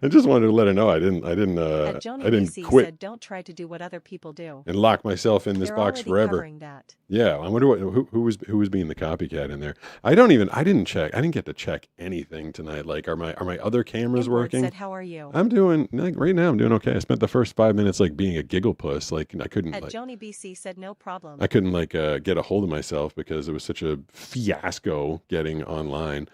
S2: I just wanted to let her know I didn't
S1: At Joni
S2: I didn't
S1: BC
S2: quit
S1: said don't try to do what other people do.
S2: and lock myself in this
S1: They're
S2: box
S1: already
S2: forever.
S1: covering that.
S2: Yeah, I wonder who was being the copycat in there. I didn't check. I didn't get to check anything tonight. Like, are my other cameras
S1: Inboard
S2: working?
S1: said how are you?
S2: I'm doing right now. I'm doing okay. I spent the first 5 minutes like being a giggle puss. Like I couldn't
S1: At Joni BC said no problem.
S2: get a hold of myself because it was such a fiasco getting online.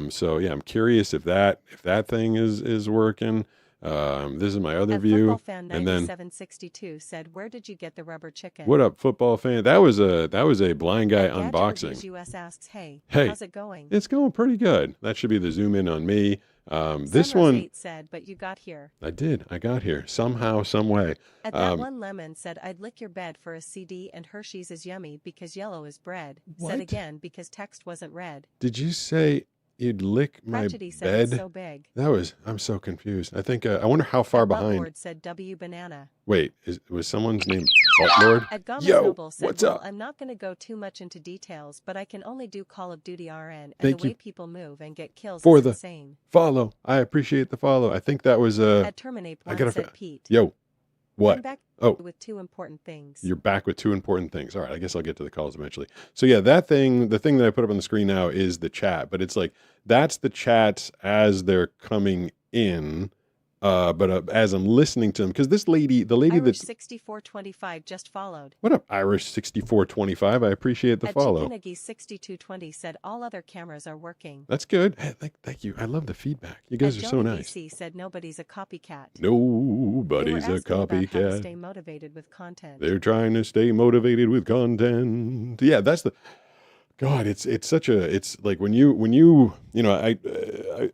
S2: So yeah, I'm curious if that thing is working. This is my other
S1: At
S2: view.
S1: Football Fan
S2: And then
S1: 9762 said where did you get the rubber chicken?
S2: what up, football fan? That was a blind guy
S1: At Gadget
S2: unboxing.
S1: Reviews US asks hey,
S2: Hey.
S1: how's it going?
S2: It's going pretty good. That should be the zoom in on me. This
S1: Sunrose
S2: one
S1: 8 said but you got here.
S2: I did. I got here somehow, some way.
S1: At that one lemon said I'd lick your bed for a CD and Hershey's is yummy because yellow is bread.
S2: What?
S1: Said again because text wasn't read.
S2: Did you say you'd lick my
S1: Tragedy said
S2: bed?
S1: it's so big.
S2: I'm so confused. I think I wonder how far
S1: At
S2: behind.
S1: Buttlord said W banana.
S2: Wait, was someone's name Buttlord?
S1: At Gama
S2: Yo,
S1: Noble said,
S2: what's
S1: well,
S2: up?
S1: I'm not going to go too much into details, but I can only do Call of Duty RN, and
S2: Thank
S1: the
S2: you
S1: way people move and get kills
S2: for
S1: is
S2: the
S1: insane.
S2: follow. I appreciate the follow. I think that was
S1: At Terminape
S2: I
S1: 1
S2: gotta
S1: said Pete.
S2: Yo, what?
S1: I'm back
S2: Oh.
S1: with two important things.
S2: You're back with two important things. All right, I guess I'll get to the calls eventually. So yeah, the thing that I put up on the screen now is the chat, but it's like that's the chats as they're coming in. But as I'm listening to him, because the lady
S1: Irish
S2: that
S1: 6425 just followed.
S2: what up, Irish 6425? I appreciate the follow.
S1: Chikinagi 6220 said all other cameras are working.
S2: That's good. Hey, thank you. I love the feedback. You guys are so nice.
S1: BC said nobody's a copycat.
S2: Nobody's a
S1: About how to
S2: copycat.
S1: stay motivated with content.
S2: They're trying to stay motivated with content. Yeah, that's the. God, it's like when you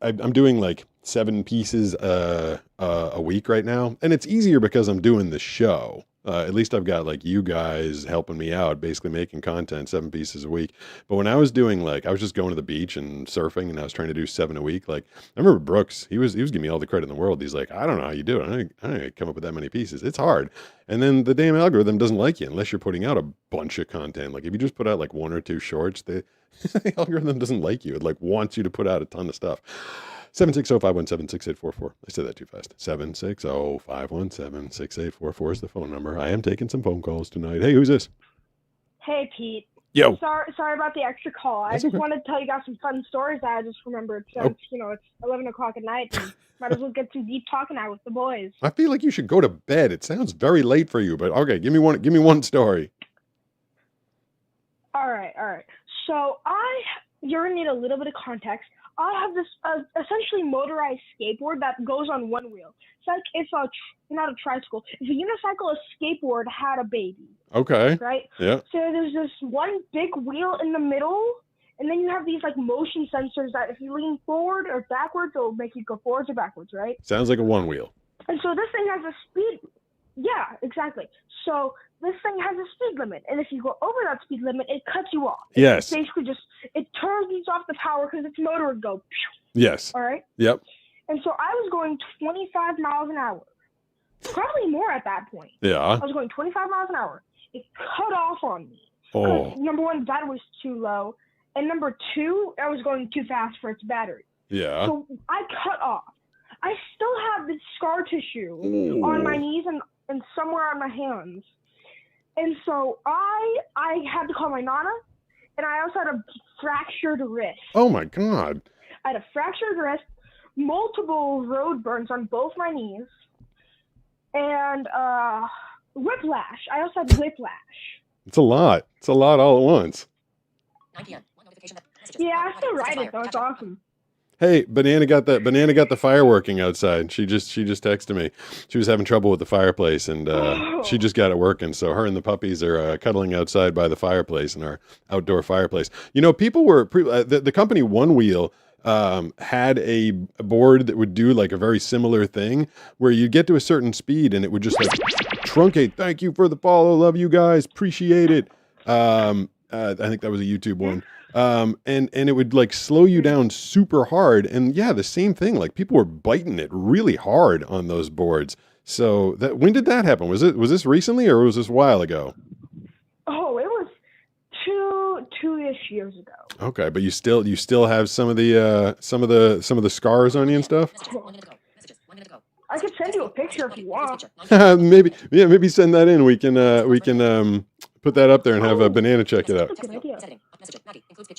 S2: I'm doing like 7 pieces a week right now, and it's easier because I'm doing the show. At least I've got like you guys helping me out, basically making content 7 pieces a week. But when I was doing I was just going to the beach and surfing, and I was trying to do 7 a week. Like I remember Brooks, he was giving me all the credit in the world. He's like, I don't know how you do it. I don't come up with that many pieces. It's hard. And then the damn algorithm doesn't like you unless you're putting out a bunch of content. Like if you just put out like 1 or 2 shorts, the algorithm doesn't like you. It like wants you to put out a ton of stuff. 760-517-6844. I said that too fast. 760-517-6844 is the phone number. I am taking some phone calls tonight. Hey, who's this?
S5: Hey, Pete.
S2: Yo.
S5: Sorry about the extra call. I just wanted to tell you guys some fun stories that I just remembered since, it's 11 o'clock at night and might as well get some deep talking out with the boys.
S2: I feel like you should go to bed. It sounds very late for you, but okay, give me one story.
S5: All right. So you're going to need a little bit of context. I have this essentially motorized skateboard that goes on one wheel. It's not a tricycle. It's a unicycle. A skateboard had a baby.
S2: Okay.
S5: Right?
S2: Yeah.
S5: So there's this one big wheel in the middle, and then you have these like motion sensors that if you lean forward or backwards, it'll make you go forwards or backwards, right?
S2: Sounds like a one wheel.
S5: And so this thing has a speed. Yeah, exactly. So this thing has a speed limit, and if you go over that speed limit, it cuts you off.
S2: Yes.
S5: It's basically it turns off the power because its motor would go.
S2: Yes.
S5: All right.
S2: Yep.
S5: And so I was going 25 miles an hour, probably more at that point.
S2: Yeah.
S5: I was going 25 miles an hour. It cut off on me.
S2: Oh.
S5: Number one, the battery was too low, and number two, I was going too fast for its battery.
S2: Yeah.
S5: So I cut off. I still have this scar tissue on my knees and somewhere on my hands. And so I had to call my nana, and I also had a fractured wrist.
S2: Oh my God.
S5: I had a fractured wrist, multiple road burns on both my knees, and whiplash. I also had whiplash.
S2: It's a lot. It's a lot all at once.
S5: Yeah, I still ride it though. It's awesome.
S2: Hey, Banana got the fire working outside. She just texted me. She was having trouble with the fireplace, and she just got it working. So her and the puppies are cuddling outside by the fireplace in our outdoor fireplace. People were the company One Wheel had a board that would do like a very similar thing where you get to a certain speed and it would just like truncate. Thank you for the follow. Love you guys. Appreciate it. I think that was a YouTube one. And it would like slow you down super hard. And yeah, the same thing, like people were biting it really hard on those boards. So when did that happen? Was this recently or was this a while ago?
S5: Oh, it was two-ish years ago.
S2: Okay. But you still have some of the scars on you and stuff?
S5: I could send you a picture if you want.
S2: maybe send that in. We can put that up there and have a Banana check it out.
S5: That's a good idea.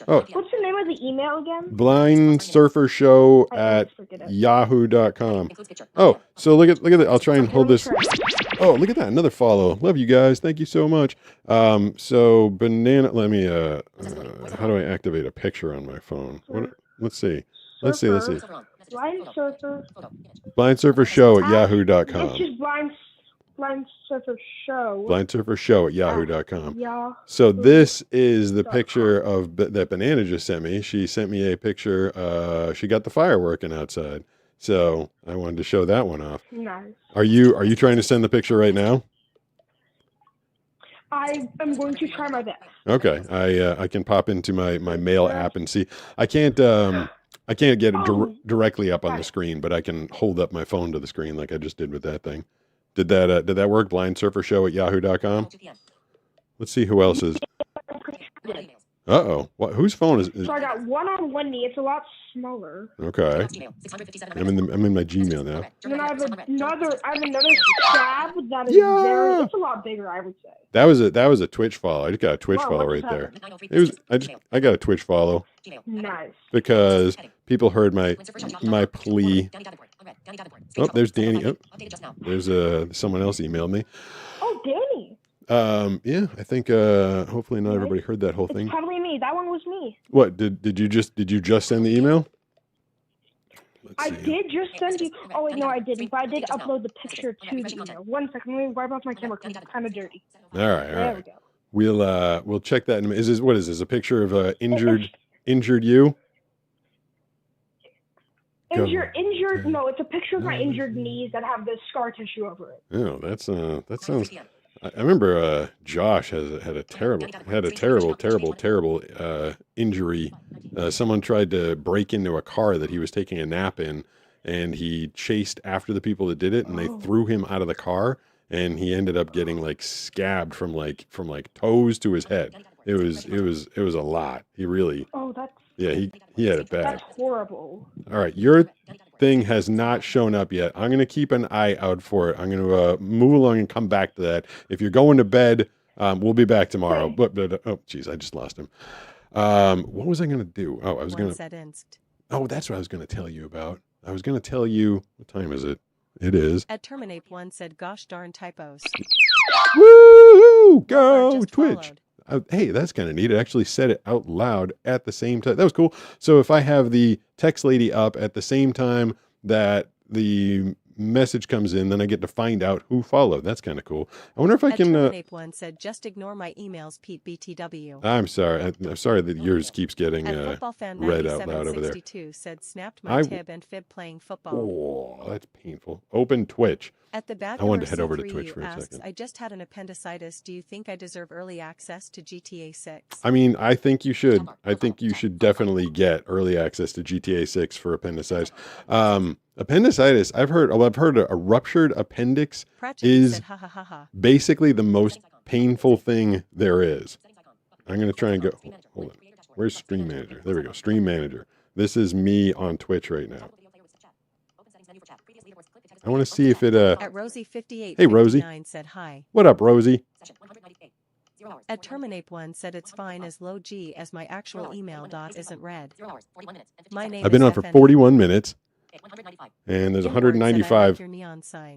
S2: Oh.
S5: What's the name of the email again?
S2: blindsurfershow@yahoo.com. Oh, so look at that. I'll try and hold this. Oh, look at that. Another follow. Love you guys. Thank you so much. So Banana, let me, how do I activate a picture on my phone? Let's see. Let's see.
S5: Blind Surfer.
S2: blindsurfershow@yahoo.com.
S5: It's just Blind Surfer Show.
S2: blindsurfershow@yahoo.com.
S5: Yeah.
S2: So this is the picture that Banana just sent me. She sent me a picture. She got the fire working outside. So I wanted to show that one off.
S5: Nice.
S2: Are you trying to send the picture right now?
S5: I am going to try my best.
S2: Okay. I can pop into my mail app and see. I can't get it directly up on the screen, but I can hold up my phone to the screen like I just did with that thing. Did that work? blindsurfershow@yahoo.com. Let's see who else is. Uh-oh. Whose phone is
S5: So I got one on one knee. It's a lot smaller.
S2: Okay. I'm in my Gmail now.
S5: And then I have another scab that is
S2: Yeah.
S5: it's a lot bigger, I would say.
S2: That was a Twitch follow. I just got a Twitch
S5: Wow,
S2: follow
S5: what
S2: right
S5: just
S2: there. I got a Twitch follow
S5: Nice.
S2: because people heard my plea. Oh, there's Danny. Oh, there's someone else emailed me.
S5: Oh, Danny.
S2: Yeah, I think hopefully not everybody heard that whole thing.
S5: It's probably me. That one was me.
S2: What did you just send the email?
S5: I did just send you. Oh wait, no, I didn't. But I did upload the picture to the email. 1 second, let me wipe off my camera because it's kind of dirty.
S2: All right.
S5: There we go.
S2: We'll check that in a minute. What is this? A picture of injured you?
S5: Injured. No, it's a picture of my injured knees that have the scar tissue over it.
S2: Oh, that sounds. I remember Josh had a terrible injury. Someone tried to break into a car that he was taking a nap in, and he chased after the people that did it, and they threw him out of the car, and he ended up getting like scabbed from toes to his head. It was a lot. He really.
S5: Oh, that's.
S2: Yeah, he had it bad.
S5: That's horrible.
S2: All right, your thing has not shown up yet. I'm going to keep an eye out for it. I'm going to move along and come back to that. If you're going to bed, we'll be back tomorrow. But oh, geez, I just lost him. What was I going to do? Oh, I was going to. Oh, that's what I was going to tell you about. I was going to tell you. What time is it? It is.
S1: At Terminate One said, "Gosh darn typos."
S2: Woo! Go Twitch. Followed. Hey, that's kind of neat. It actually said it out loud at the same time. That was cool. So if I have the text lady up at the same time that the message comes in, then I get to find out who followed. That's kind of cool. I wonder if I can.
S1: One said, "Just ignore my emails, Pete BTW."
S2: I'm sorry. I'm sorry that yours keeps getting read out loud over there.
S1: Said, "Snapped my tib and fib playing football."
S2: Oh, that's painful. Open Twitch.
S1: At the back,
S2: I wanted to head over to Twitch for a second.
S1: I just had an appendicitis. Do you think I deserve early access to GTA 6?
S2: I mean, I think you should. I think you should definitely get early access to GTA 6 for appendicitis. Appendicitis, I've heard a ruptured appendix is basically the most painful thing there is. I'm going to try and go. Hold on. Where's Stream Manager? There we go. Stream Manager. This is me on Twitch right now. I want to see if it
S1: At Rosie58
S2: hey Rosie
S1: said hi.
S2: What up, Rosie?
S1: At Terminate One said it's fine as low G as my actual email dot isn't read. My name
S2: I've been
S1: is
S2: on for 41 minutes. And there's 195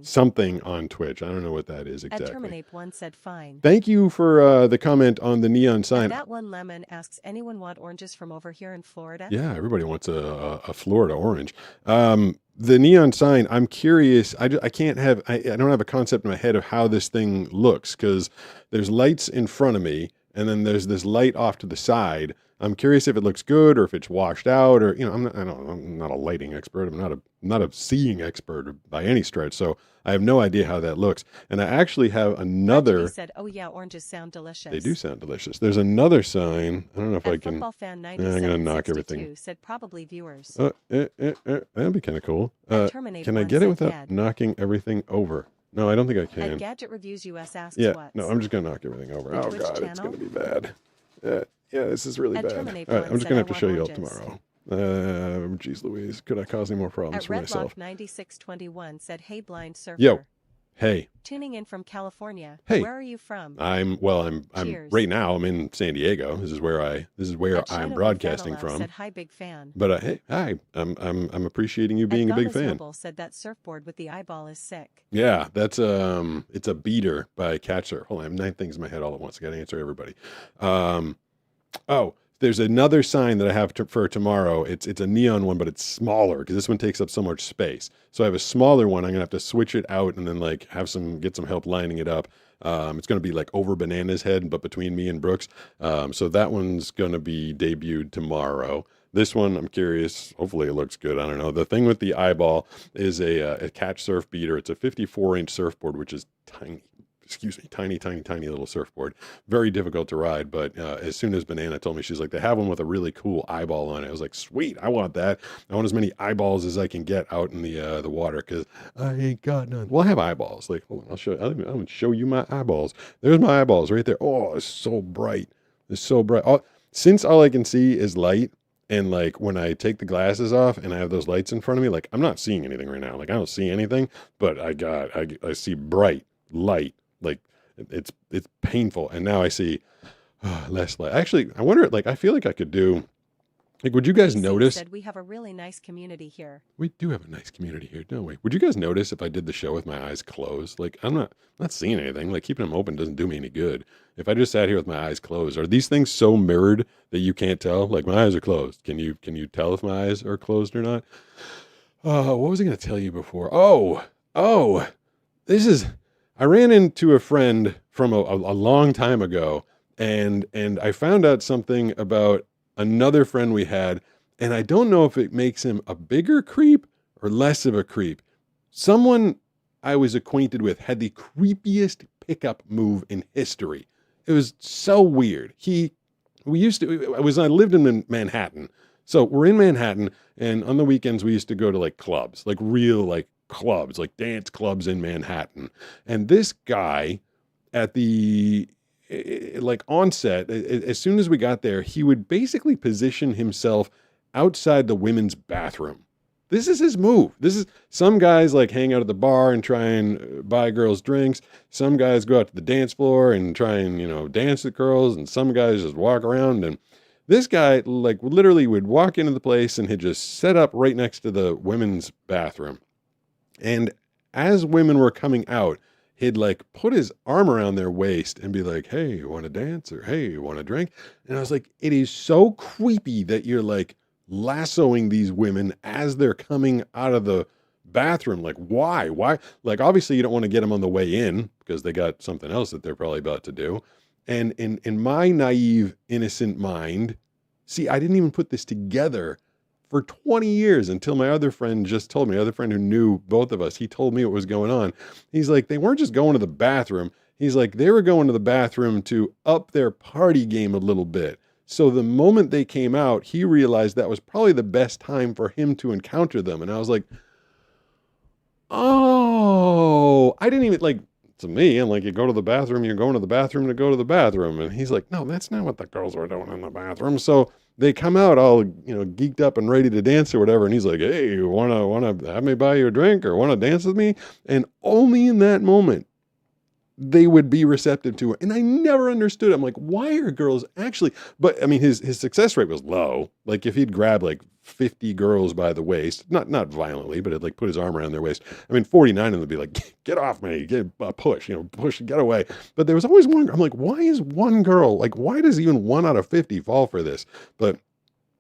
S2: something on Twitch. I don't know what that is exactly.
S1: At Terminate One said fine.
S2: Thank you for the comment on the neon sign.
S1: And that one lemon asks, anyone want oranges from over here in Florida?
S2: Yeah, everybody wants a Florida orange. The neon sign, I'm curious. I don't have a concept in my head of how this thing looks because there's lights in front of me and then there's this light off to the side. I'm curious if it looks good or if it's washed out or, I'm not a lighting expert. I'm not a seeing expert by any stretch. So I have no idea how that looks. And I actually have another.
S1: He said, "Oh yeah, oranges sound delicious."
S2: They do sound delicious. There's another sign. I don't know if I can.
S1: Football fan
S2: I'm going to knock everything.
S1: Said probably viewers.
S2: That'd be kind of cool. Can I get it without knocking everything over? No, I don't think I can.
S1: At Gadget Reviews US asks
S2: what? No, I'm just going to knock everything over. Oh God, it's going to be bad. Yeah, this is really bad. All right, I'm just going to have to show you all tomorrow. Geez Louise, could I cause any more problems for myself?
S1: At 9621 said, "Hey blind surfer."
S2: Yo. Hey.
S1: Tuning in from California.
S2: Hey.
S1: Where are you from?
S2: I'm right now I'm in San Diego. This is where I'm broadcasting from.
S1: Said, "Hi big fan."
S2: But hey, hi. I'm appreciating you being a big fan.
S1: Said that surfboard with the eyeball is sick.
S2: Yeah, that's it's a beater by Catcher. Hold on, I have 9 things in my head all at once. I got to answer everybody. There's another sign that I have for tomorrow. It's a neon one, but it's smaller because this one takes up so much space. So I have a smaller one. I'm gonna have to switch it out and then get some help lining it up. It's gonna be like over Banana's head, but between me and Brooks. So that one's gonna be debuted tomorrow. This one, I'm curious. Hopefully it looks good. I don't know. The thing with the eyeball is a catch surf beater. It's a 54-inch surfboard, which is tiny. Tiny little surfboard. Very difficult to ride, but as soon as Banana told me, she's like, they have one with a really cool eyeball on it. I was like, sweet, I want that. I want as many eyeballs as I can get out in the water because I ain't got none. Well, I have eyeballs. Like, hold on, I'll show you. I'm going to show you my eyeballs. There's my eyeballs right there. Oh, it's so bright. It's so bright. Oh, since all I can see is light, and like when I take the glasses off and I have those lights in front of me, like I'm not seeing anything right now. Like I don't see anything, but I see bright light. Like it's painful. And now I see less light. Actually, I wonder, like I feel like I could do, like, would you guys
S1: JC
S2: notice?
S1: said we have a really nice community here.
S2: We do have a nice community here, don't we? Would you guys notice if I did the show with my eyes closed? Like I'm not seeing anything. Like keeping them open doesn't do me any good. If I just sat here with my eyes closed, are these things so mirrored that you can't tell? Like my eyes are closed. Can you tell if my eyes are closed or not? What was I going to tell you before? Oh, I ran into a friend from a long time ago, and I found out something about another friend we had, and I don't know if it makes him a bigger creep or less of a creep. Someone I was acquainted with had the creepiest pickup move in history. It was so weird. I lived in Manhattan. So we're in Manhattan, and on the weekends we used to go to like clubs, like real like clubs, like dance clubs in Manhattan. And this guy at the like onset, as soon as we got there, he would basically position himself outside the women's bathroom. This is his move. Some guys like hang out at the bar and try and buy girls drinks. Some guys go out to the dance floor and try and, dance with girls. And some guys just walk around. And this guy like literally would walk into the place and he'd just set up right next to the women's bathroom. And as women were coming out, he'd like put his arm around their waist and be like, hey, you want to dance? Or hey, you want to drink? And I was like, it is so creepy that you're like lassoing these women as they're coming out of the bathroom. Like, why? Like, obviously you don't want to get them on the way in because they got something else that they're probably about to do. And in my naive, innocent mind, see, I didn't even put this together for 20 years until my other friend just told me, other friend who knew both of us, he told me what was going on. He's like, they weren't just going to the bathroom. He's like, they were going to the bathroom to up their party game a little bit. So the moment they came out, he realized that was probably the best time for him to encounter them. And I was like, oh, I didn't even like, to me, I'm like, you go to the bathroom, you're going to the bathroom to go to the bathroom. And he's like, no, that's not what the girls were doing in the bathroom. So they come out all, geeked up and ready to dance or whatever. And he's like, hey, you want to have me buy you a drink or want to dance with me? And only in that moment, they would be receptive to it. And I never understood. I'm like, why are girls actually, but I mean, his success rate was low. Like if he'd grab like 50 girls by the waist, not violently, but he'd like put his arm around their waist. I mean, 49 of them would be like, get off me, push, get away. But there was always one. I'm like, why is one girl, like, why does even 1 out of 50 fall for this? But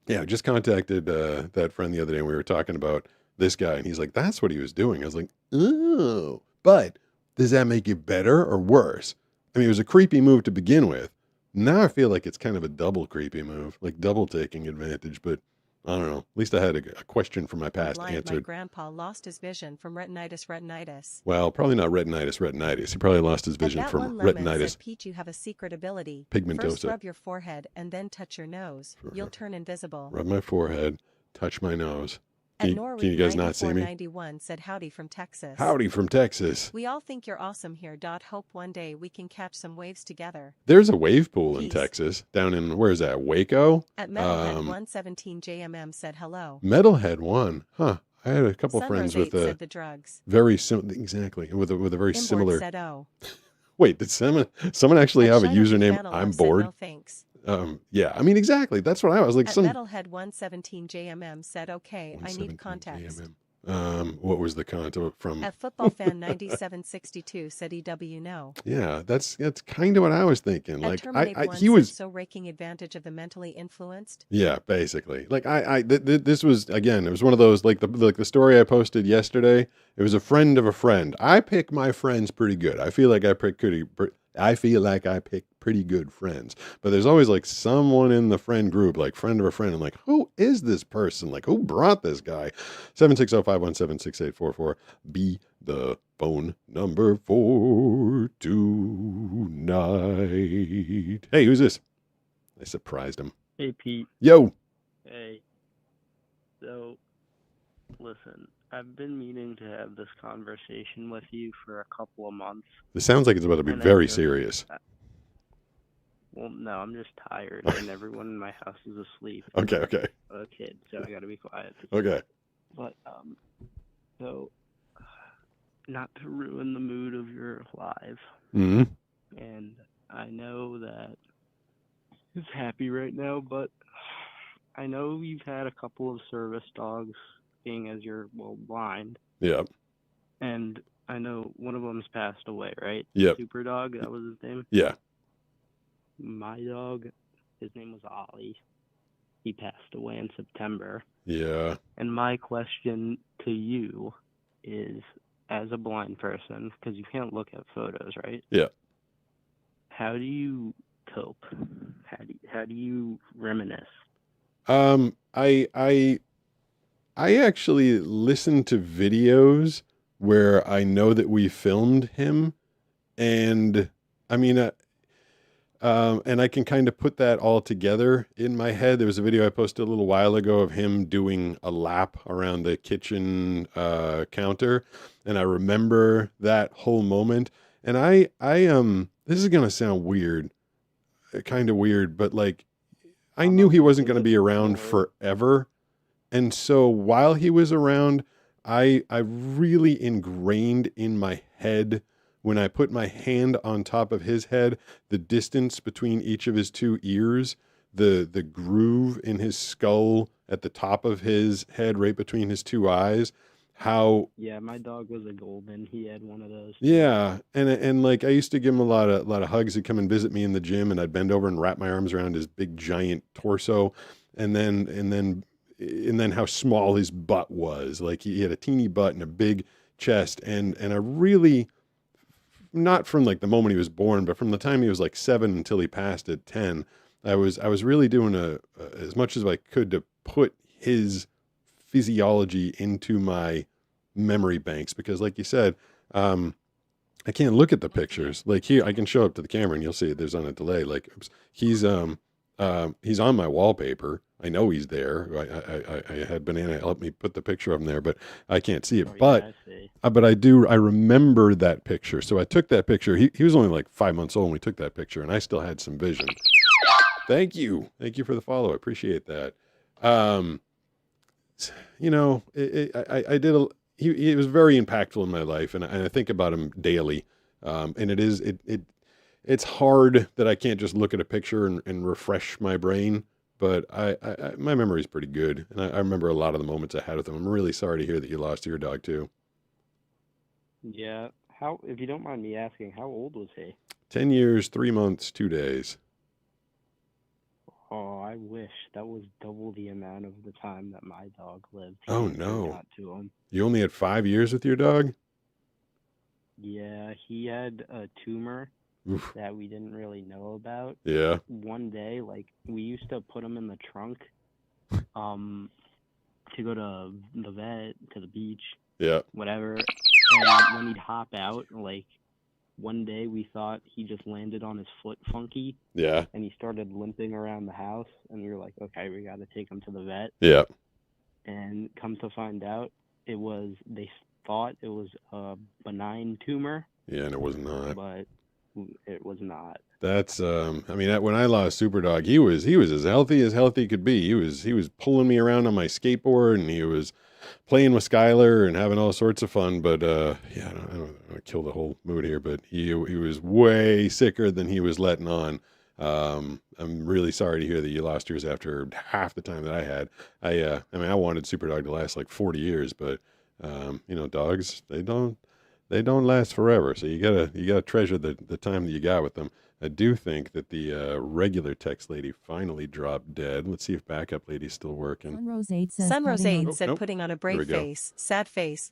S2: yeah, I just contacted that friend the other day and we were talking about this guy and he's like, that's what he was doing. I was like, oh, but does that make it better or worse? I mean, it was a creepy move to begin with. Now I feel like it's kind of a double creepy move, like double taking advantage, but I don't know. At least I had a question from my past answered.
S1: My grandpa lost his vision from retinitis.
S2: Well, probably not retinitis. He probably lost his vision from retinitis.
S1: Said, Pete, you have a secret ability.
S2: Pigmentosa.
S1: First rub your forehead and then touch your nose. You'll turn invisible.
S2: Rub my forehead, touch my nose. Can you guys not see me?
S1: 91 said howdy from Texas.
S2: Howdy from Texas.
S1: We all think you're awesome here. Hope one day we can catch some waves together.
S2: There's a wave pool in Texas, down in, where is that, Waco?
S1: At Metalhead 117 JMM said hello.
S2: Metalhead 1, huh? I had a couple friends with
S1: said the drugs.
S2: Very similar, exactly, with a very
S1: Inboard
S2: similar.
S1: Said, oh.
S2: Wait, did someone actually have a username? I'm bored.
S1: No thanks.
S2: Yeah, I mean, exactly. That's what I was like.
S1: At Metalhead 117 JMM said, okay, I need contacts.
S2: What was the contact from?
S1: At Football Fan 9762 said EW no.
S2: Yeah, that's kind of what I was thinking.
S1: At
S2: Like he was
S1: so raking advantage of the mentally influenced.
S2: Yeah, basically. Like this was, again, it was one of those, like the story I posted yesterday. It was a friend of a friend. I pick my friends pretty good. I feel like I pick pretty good friends. But there's always like someone in the friend group, like friend of a friend. I'm like, who is this person? Like, who brought this guy? 760-517-6844. Be the phone number for tonight. Hey, who's this? I surprised him.
S10: Hey, Pete.
S2: Yo.
S10: Hey. So, listen, I've been meaning to have this conversation with you for a couple of months.
S2: This sounds like it's about to be very serious.
S10: Well, no, I'm just tired, and everyone in my house is asleep.
S2: Okay.
S10: A kid, so I gotta be quiet.
S2: Okay.
S10: But so not to ruin the mood of your live,
S2: Mm-hmm.
S10: and I know that he's happy right now, but I know you've had a couple of service dogs, being as you're blind.
S2: Yeah.
S10: And I know one of them's passed away, right?
S2: Yep.
S10: Super Dog, that was his name?
S2: Yeah.
S10: My dog, his name was Ollie. He passed away in September.
S2: Yeah.
S10: And my question to you is, as a blind person, because you can't look at photos, right?
S2: Yeah.
S10: How do you cope? How do you reminisce?
S2: I actually listen to videos where I know that we filmed him, and I mean, and I can kind of put that all together in my head. There was a video I posted a little while ago of him doing a lap around the kitchen counter, and I remember that whole moment. And I this is gonna sound weird, kind of weird, but like I knew he wasn't gonna be around forever, and so while he was around, I really ingrained in my head, when I put my hand on top of his head, the distance between each of his two ears, the groove in his skull at the top of his head, right between his two eyes, how...
S10: Yeah, my dog was a golden. He had one of those.
S2: Yeah, and like I used to give him a lot of hugs. He'd come and visit me in the gym, and I'd bend over and wrap my arms around his big giant torso, and then how small his butt was. Like he had a teeny butt and a big chest, and I really, not from like the moment he was born, but from the time he was like 7 until he passed at 10, I was really doing as much as I could to put his physiology into my memory banks, because like you said, I can't look at the pictures. Like here, I can show up to the camera and you'll see there's on a delay. Like he's on my wallpaper. I know he's there. I had Banana help me put the picture of him there, but I can't see it. But I remember that picture. So I took that picture. He was only like 5 months old when we took that picture, and I still had some vision. Thank you for the follow. I appreciate that. You know, I did he was very impactful in my life, and I think about him daily. And it's hard that I can't just look at a picture and refresh my brain, but my memory is pretty good, and I remember a lot of the moments I had with him. I'm really sorry to hear that you lost your dog too.
S10: Yeah. How, if you don't mind me asking, how old was he?
S2: 10 years, 3 months, 2 days.
S10: Oh, I wish that was double the amount of the time that my dog lived.
S2: Oh no.
S10: Got to him.
S2: You only had 5 years with your dog?
S10: Yeah, he had a tumor
S2: Oof.
S10: that we didn't really know about.
S2: Yeah.
S10: One day, like, we used to put him in the trunk to go to the vet, to the beach,
S2: Yeah.
S10: whatever. And when he'd hop out, like, one day we thought he just landed on his foot funky.
S2: Yeah.
S10: And he started limping around the house, and we were like, okay, we got to take him to the vet.
S2: Yeah.
S10: And come to find out, they thought it was a benign tumor.
S2: Yeah, and it was not.
S10: But it was not.
S2: That's I mean, when I lost Superdog, he was as healthy could be. He was pulling me around on my skateboard, and he was playing with Skylar and having all sorts of fun. But yeah, I don't want to kill the whole mood here, but he was way sicker than he was letting on. I'm really sorry to hear that you lost yours after half the time that I had. I mean, I wanted Superdog to last like 40 years, but you know, dogs, they don't last forever. So you gotta treasure the time that you got with them. I do think that the regular text lady finally dropped dead. Let's see if backup lady's still working.
S1: Sunrose 8 said putting on a brave face, sad face.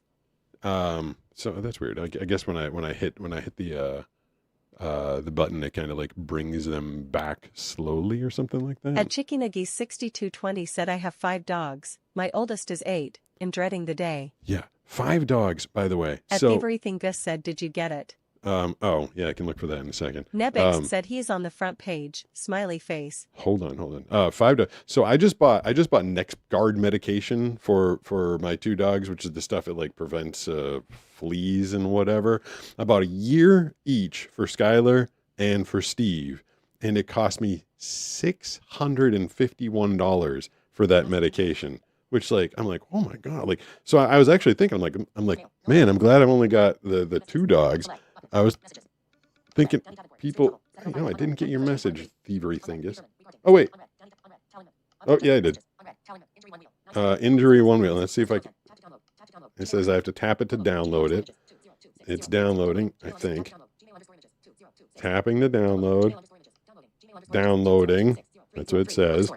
S2: So that's weird. I guess when I hit the button, it kind of like brings them back slowly or something like that.
S1: At Chickinuggy 6220 said I have 5 dogs. My oldest is 8. I'm dreading the day.
S2: Yeah, 5 dogs, by the way.
S1: At Everything Gus said, did you get it?
S2: Oh, yeah, I can look for that in a second.
S1: Nebex said he's on the front page. Smiley face.
S2: Hold on. 5 dogs. So I just bought Next Guard medication for my 2 dogs, which is the stuff that like prevents fleas and whatever. About a year each for Skylar and for Steve. and it cost me $651 for that medication. Which I'm like, oh my God. Like, so I was actually thinking, I'm like, man, I'm glad I've only got the 2 dogs. I was thinking, people, I didn't get your message, thievery thingus. Oh, wait. Oh, yeah, I did. Injury one wheel. Let's see if I can. It says I have to tap it to download it. It's downloading, I think. Tapping to download. Downloading. That's what it says.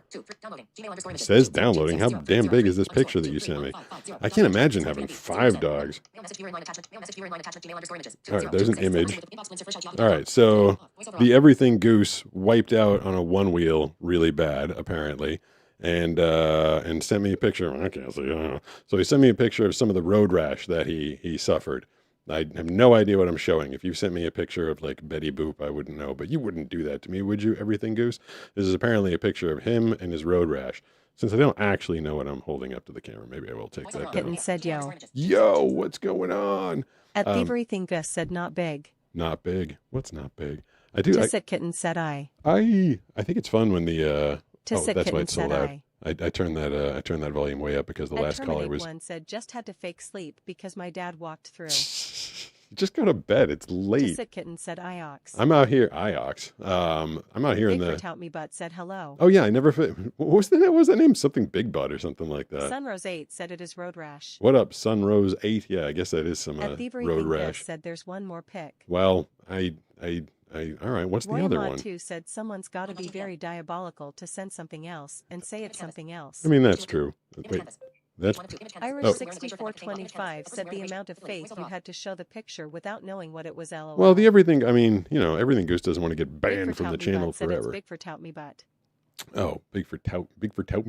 S2: It says downloading. How damn big is this picture that you sent me? I can't imagine having 5 dogs. All right, there's an image. All right, so the Everything Goose wiped out on a 1-wheel really bad, apparently, and sent me a picture. I can't see. I don't know. So he sent me a picture of some of the road rash that he suffered. I have no idea what I'm showing. If you sent me a picture of like Betty Boop, I wouldn't know, but you wouldn't do that to me, would you, Everything Goose? This is apparently a picture of him and his road rash. Since I don't actually know what I'm holding up to the camera, maybe I will take that
S1: Kitten
S2: down.
S1: said, yo.
S2: Yo, what's going on?
S1: At Thievery Thingus said, not big.
S2: Not big. What's not big?
S1: Tissit Kitten said, I
S2: think it's fun when the
S1: Tissit
S2: that's why
S1: Kitten
S2: it's so
S1: said,
S2: loud. I turned that volume way up because the last caller was.
S1: One said, just had to fake sleep because my dad walked through.
S2: Just go to bed. It's late.
S1: Tissit Kitten said, Iox.
S2: I'm out here. Iox. I'm out here in the.
S1: Tout Me Butt said hello.
S2: Oh yeah, I never. What was that name? Something Big Butt or something like that.
S1: Sunrose 8 said it is road rash.
S2: What up, Sunrose 8? Yeah, I guess that is some road rash.
S1: Said there's one more pick.
S2: Well, all right. What's the other one?
S1: 2 said someone's got to be very diabolical to send something else and say it's something else.
S2: I mean, that's true. Wait, that's
S1: Irish 6425 said the amount of faith you had to show the picture without knowing what it was. LOL.
S2: Well, the Everything. I mean, Everything Goose doesn't want to get banned from the channel forever.
S1: Big for Tout Me Butt.
S2: Oh, big for tout me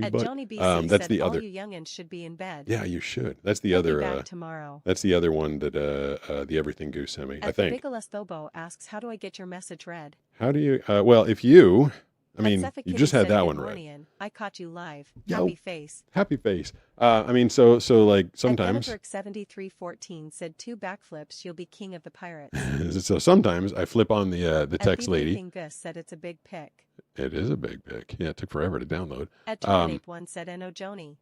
S2: butt.
S1: Johnny BC
S2: that's
S1: said
S2: the
S1: all
S2: other.
S1: you youngins should be in bed.
S2: Yeah, you should. That's the other.
S1: Back tomorrow.
S2: That's the other one that the Everything Goose sent me. I think.
S1: Nicholas Thobo asks, how do I get your message read?
S2: How do you? Well, if you. I mean, you just had that one read.
S1: I caught you live.
S2: Yo,
S1: happy face.
S2: Happy face. I mean, so like sometimes.
S1: 7314 said 2 backflips, you'll be king of the pirates.
S2: So sometimes I flip on the text lady.
S1: Gus said it's a big pick.
S2: It is a big pick. Yeah, it took forever to download.
S1: At Terminape one said no Joni.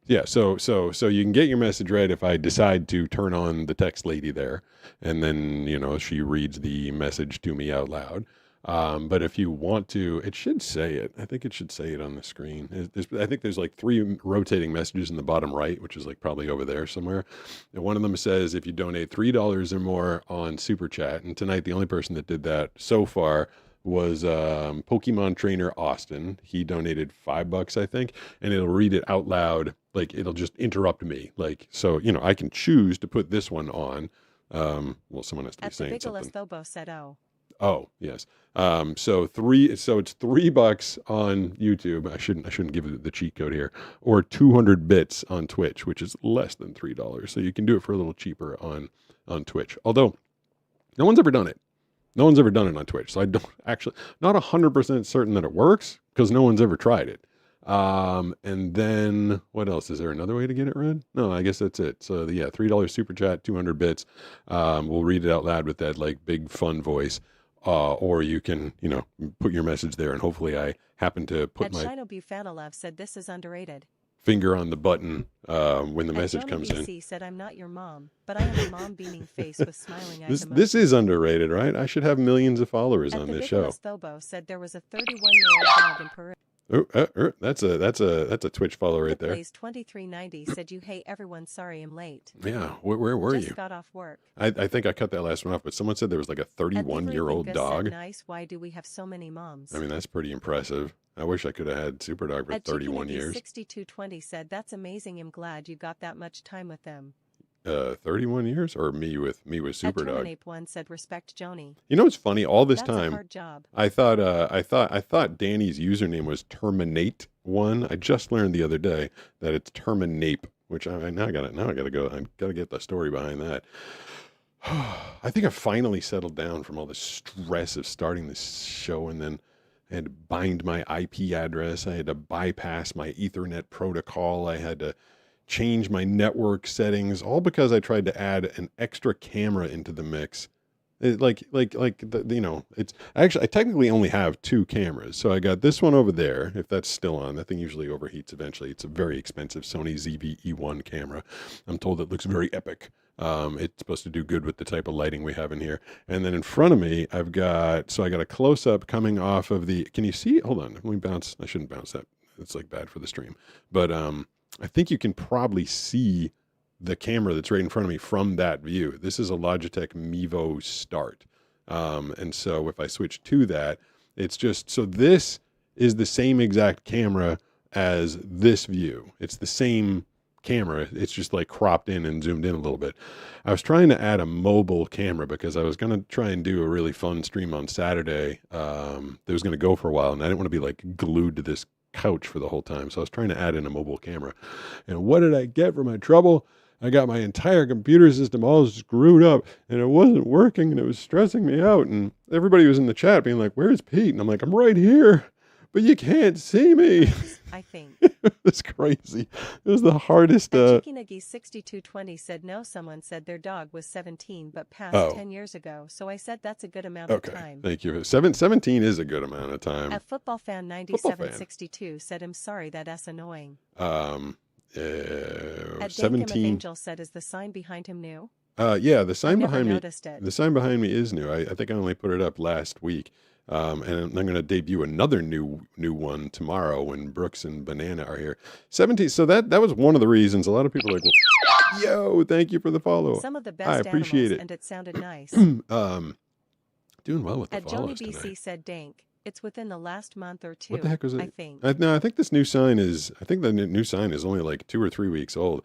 S2: Yeah, so you can get your message read if I decide to turn on the text lady there, and then she reads the message to me out loud. But if you want to, it should say it. I think it should say it on the screen. I think there's like 3 rotating messages in the bottom right, which is like probably over there somewhere. And one of them says if you donate $3 or more on Super Chat, and tonight the only person that did that so far was Pokemon trainer Austin. He donated $5, I think, and it'll read it out loud. Like it'll just interrupt me. Like so, I can choose to put this one on. Well, someone has to be saying something.
S1: Thobo said, oh.
S2: Oh yes. So it's $3 on YouTube. I shouldn't give it the cheat code here, or 200 bits on Twitch, which is less than $3. So you can do it for a little cheaper on Twitch. Although no one's ever done it. No one's ever done it on Twitch. So I don't actually not 100% certain that it works because no one's ever tried it. And then what else? Is there another way to get it read? No, I guess that's it. So yeah, $3 super chat, 200 bits. We'll read it out loud with that like big fun voice. Or you can, put your message there, and hopefully I happen to put my
S1: Shino Bufanalev said this is underrated.
S2: Finger on the button when the message comes in.
S1: BC said I'm not your mom, but I have a mom beaming face with smiling eyes.
S2: This is underrated, right? I should have millions of followers on this show.
S1: Thobo said there was a 31-year-old dog in Peru.
S2: That's a Twitch follow right there.
S1: Plays 2390 said you hate everyone. Sorry I'm late.
S2: Yeah, where were you?
S1: Just got off work.
S2: I think I cut that last one off, but someone said there was like a 31-year-old dog.
S1: Nice. Why do we have so many moms?
S2: I mean, that's pretty impressive. I wish I could have had Super Dog for 31 years.
S1: 6220 said that's amazing. I'm glad you got that much time with them.
S2: 31 years, or me with Super Dog.
S1: One said respect Joni.
S2: You know what's funny? All this
S1: That's
S2: time,
S1: a hard job.
S2: I thought Danny's username was Terminate1. I just learned the other day that it's Terminape, which I gotta go. I gotta get the story behind that. I think I finally settled down from all the stress of starting this show, and then I had to bind my IP address. I had to bypass my Ethernet protocol. I had to change my network settings, all because I tried to add an extra camera into the mix. It's actually, I technically only have 2 cameras. So I got this one over there. If that's still on, that thing usually overheats eventually. It's a very expensive Sony ZV-E1 camera. I'm told it looks very epic. It's supposed to do good with the type of lighting we have in here. And then in front of me, I got a close up coming off of the, can you see? Hold on. Let me bounce. I shouldn't bounce that. It's like bad for the stream, but, I think you can probably see the camera that's right in front of me from that view. This is a Logitech Mevo Start. And so if I switch to that, it's just, so this is the same exact camera as this view. It's the same camera. It's just like cropped in and zoomed in a little bit. I was trying to add a mobile camera because I was going to try and do a really fun stream on Saturday. That was going to go for a while, and I didn't want to be like glued to this couch for the whole time. So I was trying to add in a mobile camera. And what did I get for my trouble? I got my entire computer system all screwed up and it wasn't working and it was stressing me out. And everybody was in the chat being like, where's Pete? And I'm like, I'm right here, but you can't see me.
S1: I think.
S2: It's crazy. It was the hardest.
S1: Chikinagi6220 said no. Someone said their dog was 17 but passed 10 years ago. So I said that's a good amount of time.
S2: Thank you. 17 is a good amount of time.
S1: A football fan 9762 said I'm sorry that's annoying. At
S2: 17
S1: Angel said, is the sign behind him new?
S2: Yeah, the sign behind me.
S1: The
S2: sign behind me is new. I think I only put it up last week. And I'm going to debut another new one tomorrow when Brooks and Banana are here. 17. So that was one of the reasons. A lot of people are like, well, yo, thank you for the follow.
S1: Some of the best
S2: I appreciate it.
S1: And it sounded nice.
S2: Doing well with the follows
S1: Johnny BC
S2: tonight.
S1: said dank. It's within the last month or 2.
S2: What the heck was it?
S1: I think.
S2: No, I think this new sign is, I think the new sign is only like 2 or 3 weeks old.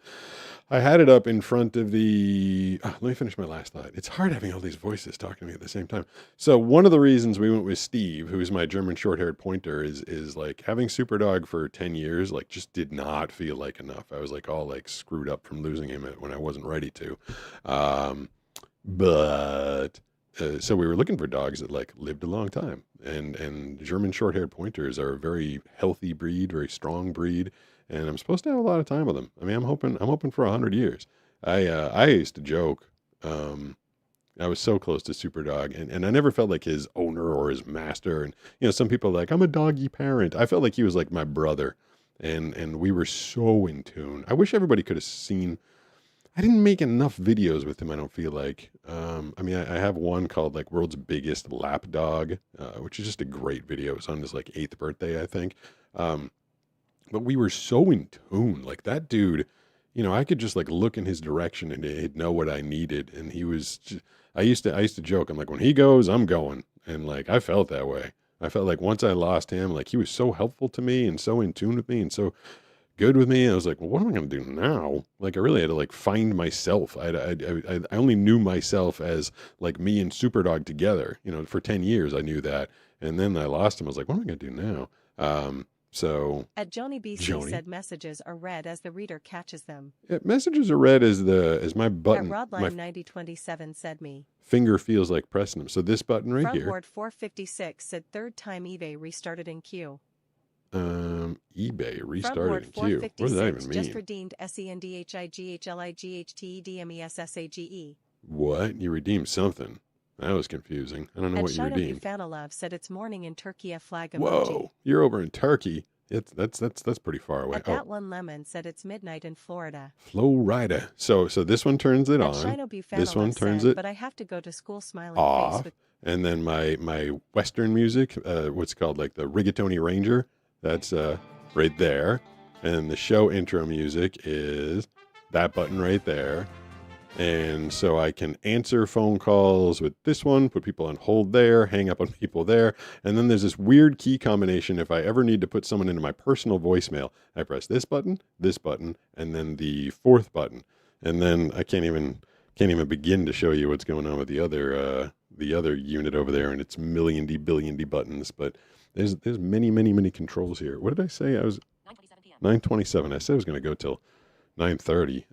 S2: I had it up in front of the, let me finish my last thought. It's hard having all these voices talking to me at the same time. So one of the reasons we went with Steve, who's my German short-haired pointer, is like having Superdog for 10 years, like just did not feel like enough. I was like all like screwed up from losing him when I wasn't ready to. So we were looking for dogs that like lived a long time, and German short-haired pointers are a very healthy breed, very strong breed, and I'm supposed to have a lot of time with them. I mean, I'm hoping for 100 years. I used to joke, I was so close to Superdog, and I never felt like his owner or his master. And some people are like, I'm a doggy parent. I felt like he was like my brother, and we were so in tune. I wish everybody could have seen. I didn't make enough videos with him, I don't feel like. I mean, I have one called like World's Biggest Lap Dog, which is just a great video. It was on his like 8th birthday, I think. But we were so in tune. Like that dude, I could just like look in his direction and he'd know what I needed. And he was, I used to joke. I'm like, when he goes, I'm going. And like, I felt that way. I felt like once I lost him, like he was so helpful to me and so in tune with me and so good with me. I was like, well, what am I going to do now? Like, I really had to like find myself. I only knew myself as like me and Superdog together, for 10 years. I knew that. And then I lost him. I was like, what am I going to do now? So
S1: at Johnny BC said messages are read as the reader catches them.
S2: Yeah, messages are read as my button.
S1: At Rodline 9027 said me.
S2: Finger feels like pressing them. So this button right here.
S1: Frontboard 456 said third time eBay restarted in queue.
S2: eBay restarted in queue. What does that even mean?
S1: Just redeemed SENDHIGHLIGHTDMESSAGE.
S2: What? You redeemed something. That was confusing. I don't know what you redeemed.
S1: Fanalove said it's morning in Turkey. A flag emoji.
S2: Whoa, you're over in Turkey. That's pretty far away.
S1: That one lemon said it's midnight in Florida.
S2: Florida. So this one turns it on. This one turns it.
S1: But I have to go to school smiling
S2: off.
S1: face.
S2: And then my Western music, what's called like the Rigatoni Ranger. That's right there. And the show intro music is that button right there. And so I can answer phone calls with this one, put people on hold there, hang up on people there. And then there's this weird key combination. If I ever need to put someone into my personal voicemail, I press this button, and then the 4th button. And then I can't even begin to show you what's going on with the other unit over there and its billion buttons. But there's many controls here. What did I say? I was 9:27. I said I was going to go till 9:30.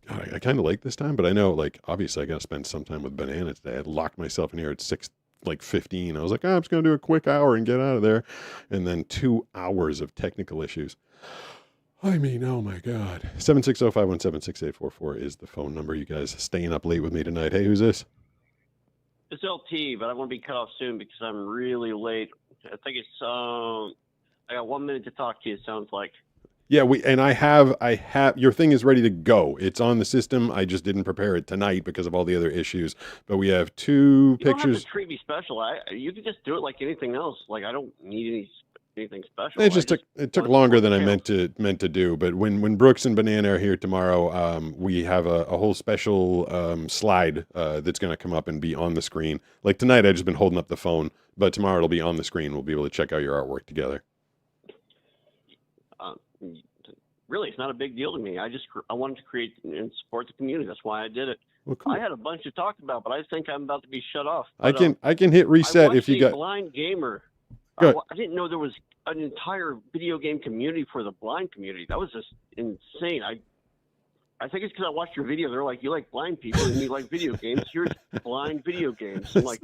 S2: God, I kind of like this time, but I know, like, obviously I got to spend some time with Banana today. I locked myself in here at 6:15. I was like, I'm just going to do a quick hour and get out of there. And then 2 hours of technical issues. I mean, oh my God. 760-517-6844 is the phone number. You guys staying up late with me tonight. Hey, who's this?
S11: It's LT, but I want to be cut off soon because I'm really late. I think it's I got 1 minute to talk to you. It sounds like.
S2: Yeah, I have your thing is ready to go. It's on the system. I just didn't prepare it tonight because of all the other issues. But we have 2
S11: You
S2: pictures.
S11: don't have to treat me special. You can just do it like anything else. Like I don't need anything special.
S2: It just took longer than I meant to do. But when Brooks and Banana are here tomorrow, we have a whole special slide that's going to come up and be on the screen. Like tonight, I've just been holding up the phone, but tomorrow it'll be on the screen. We'll be able to check out your artwork together.
S11: Really, it's not a big deal to me. I wanted to create and support the community. That's why I did it.
S2: Well, cool.
S11: I had a bunch to talk about, but I think I'm about to be shut off.
S2: I
S11: But,
S2: can hit reset if you got.
S11: Blind gamer.
S2: Good.
S11: I didn't know there was an entire video game community for the blind community. That was just insane. I think it's because I watched your video. They're like, you like blind people and you like video games. Here's blind video games. I'm like,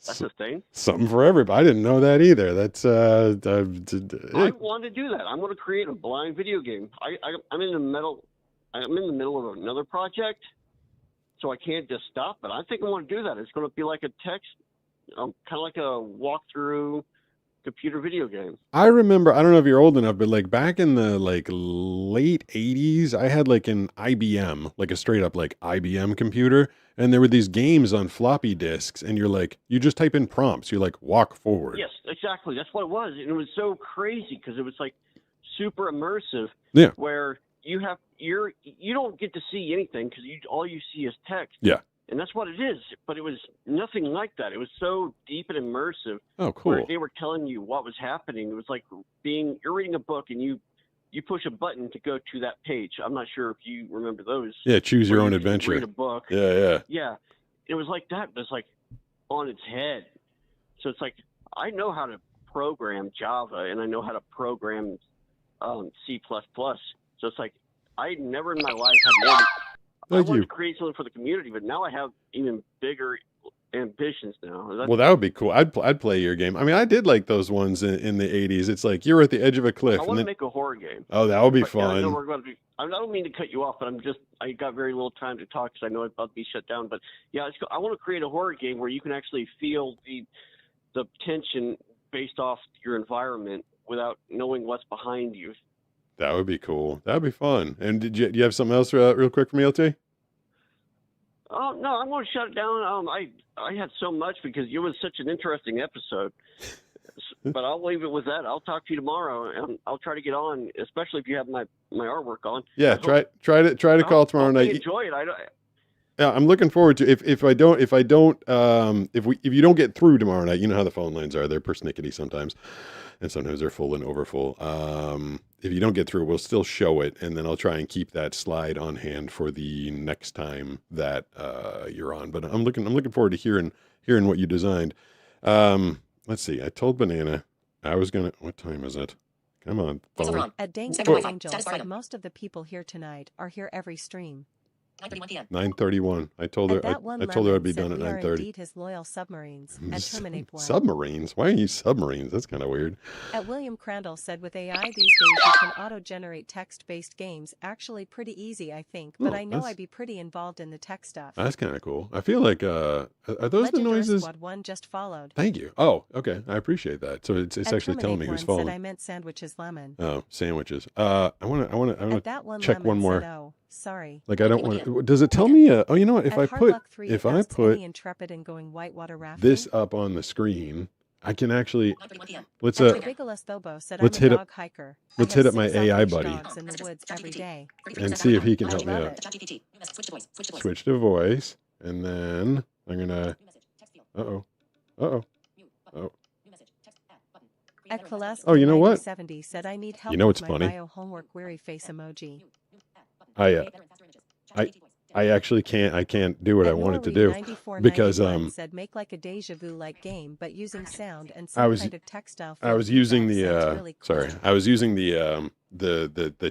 S11: that's a thing.
S2: Something for everybody. I didn't know that either. That's
S11: I want to do that. I'm going to create a blind video game. I'm in the middle. I'm in the middle of another project, so I can't just stop it. I think I want to do that. It's going to be like a text, kind of like a walkthrough computer video game.
S2: I remember, I don't know if you're old enough, but like back in the like late 80s, I had like an IBM, like a straight up like IBM computer. And there were these games on floppy disks and you're like, you just type in prompts. You're like, walk forward.
S11: Yes, exactly. That's what it was. And it was so crazy because it was like super immersive.
S2: Yeah.
S11: Where you don't get to see anything because all you see is text.
S2: Yeah.
S11: And that's what it is. But it was nothing like that. It was so deep and immersive.
S2: Oh, cool.
S11: Where they were telling you what was happening. It was like you're reading a book and you push a button to go to that page. I'm not sure if you remember those.
S2: Yeah, choose your own adventure.
S11: Read a book.
S2: Yeah.
S11: Yeah. It was like that, but it's like on its head. So it's like I know how to program Java and I know how to program C++. So it's like I never in my life had more. I wanted to create something for the community, but now I have even bigger ambitions now.
S2: Well, that would be cool. I'd play your game. I mean, I did like those ones in the 80s. It's like you're at the edge of a cliff.
S11: I want to make a horror game.
S2: Oh, that would be
S11: But, yeah,
S2: fun.
S11: I know we're going to be. I don't mean to cut you off, but I got very little time to talk because I know I'm about to be shut down. But yeah, I want to create a horror game where you can actually feel the tension based off your environment without knowing what's behind you.
S2: That would be cool. That would be fun. And do you have something else real quick for me, LT?
S11: Oh no, I'm going to shut it down. I had so much because it was such an interesting episode. But I'll leave it with that. I'll talk to you tomorrow, and I'll try to get on, especially if you have my artwork on.
S2: Yeah, try to call tomorrow night.
S11: Enjoy it.
S2: Yeah, I'm looking forward to if you don't get through tomorrow night, you know how the phone lines are. They're persnickety sometimes, and sometimes they're full and overfull. If you don't get through, we'll still show it, and then I'll try and keep that slide on hand for the next time that you're on. But I'm looking forward to hearing what you designed. Let's see. I told Banana I was gonna. What time is it? Come on, phone.
S1: At Dane Angel said most of the people here tonight are here every stream.
S11: 9:31 p.m.
S2: 9:31. I told her. I told her I'd be done at 9:30.
S1: Indeed, his loyal submarines. At Terminate One.
S2: Submarines? Why are you submarines? That's kind of weird.
S1: At William Crandall said, with AI these days, you can auto-generate text-based games. Actually, pretty easy, I think. But I know I'd be pretty involved in the tech stuff.
S2: That's kind of cool. I feel like are those the noises?
S1: Squad 1 just followed.
S2: Thank you. Oh, okay. I appreciate that. So it's actually telling me who's following.
S1: Said I meant sandwiches lemon.
S2: Oh, sandwiches. I want to check one more.
S1: Said, oh, sorry.
S2: Like I don't want to. Does it tell me? Oh, you know what? If I put
S1: Intrepid and going whitewater rafting,
S2: this up on the screen, I can actually. Let's
S1: hit up.
S2: Let's hit up my AI buddy
S1: in the woods every day.
S2: and see if he can help me out. Switch to voice, and then I'm gonna. Oh. Oh, you know what?
S1: Said I need help.
S2: You know what's
S1: with
S2: funny?
S1: my bio homework weary face emoji.
S2: I actually can't. I can't do what I wanted to do because
S1: said make like a deja vu like game, but using sound and
S2: I was
S1: kind of textile.
S2: I was using the
S1: really cool.
S2: sorry. I was using the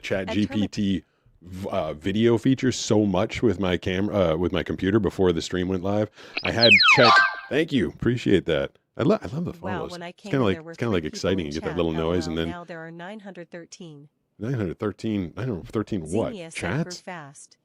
S2: Chat GPT video feature so much with my camera with my computer before the stream went live. I had Chat. Thank you. Appreciate that. I love the follows.
S1: When I
S2: it's
S1: came,
S2: kind of like exciting. You get that little noise, and then
S1: now there are 913.
S2: 913. I don't know 13 what
S1: Xenia
S2: chats.
S1: fast.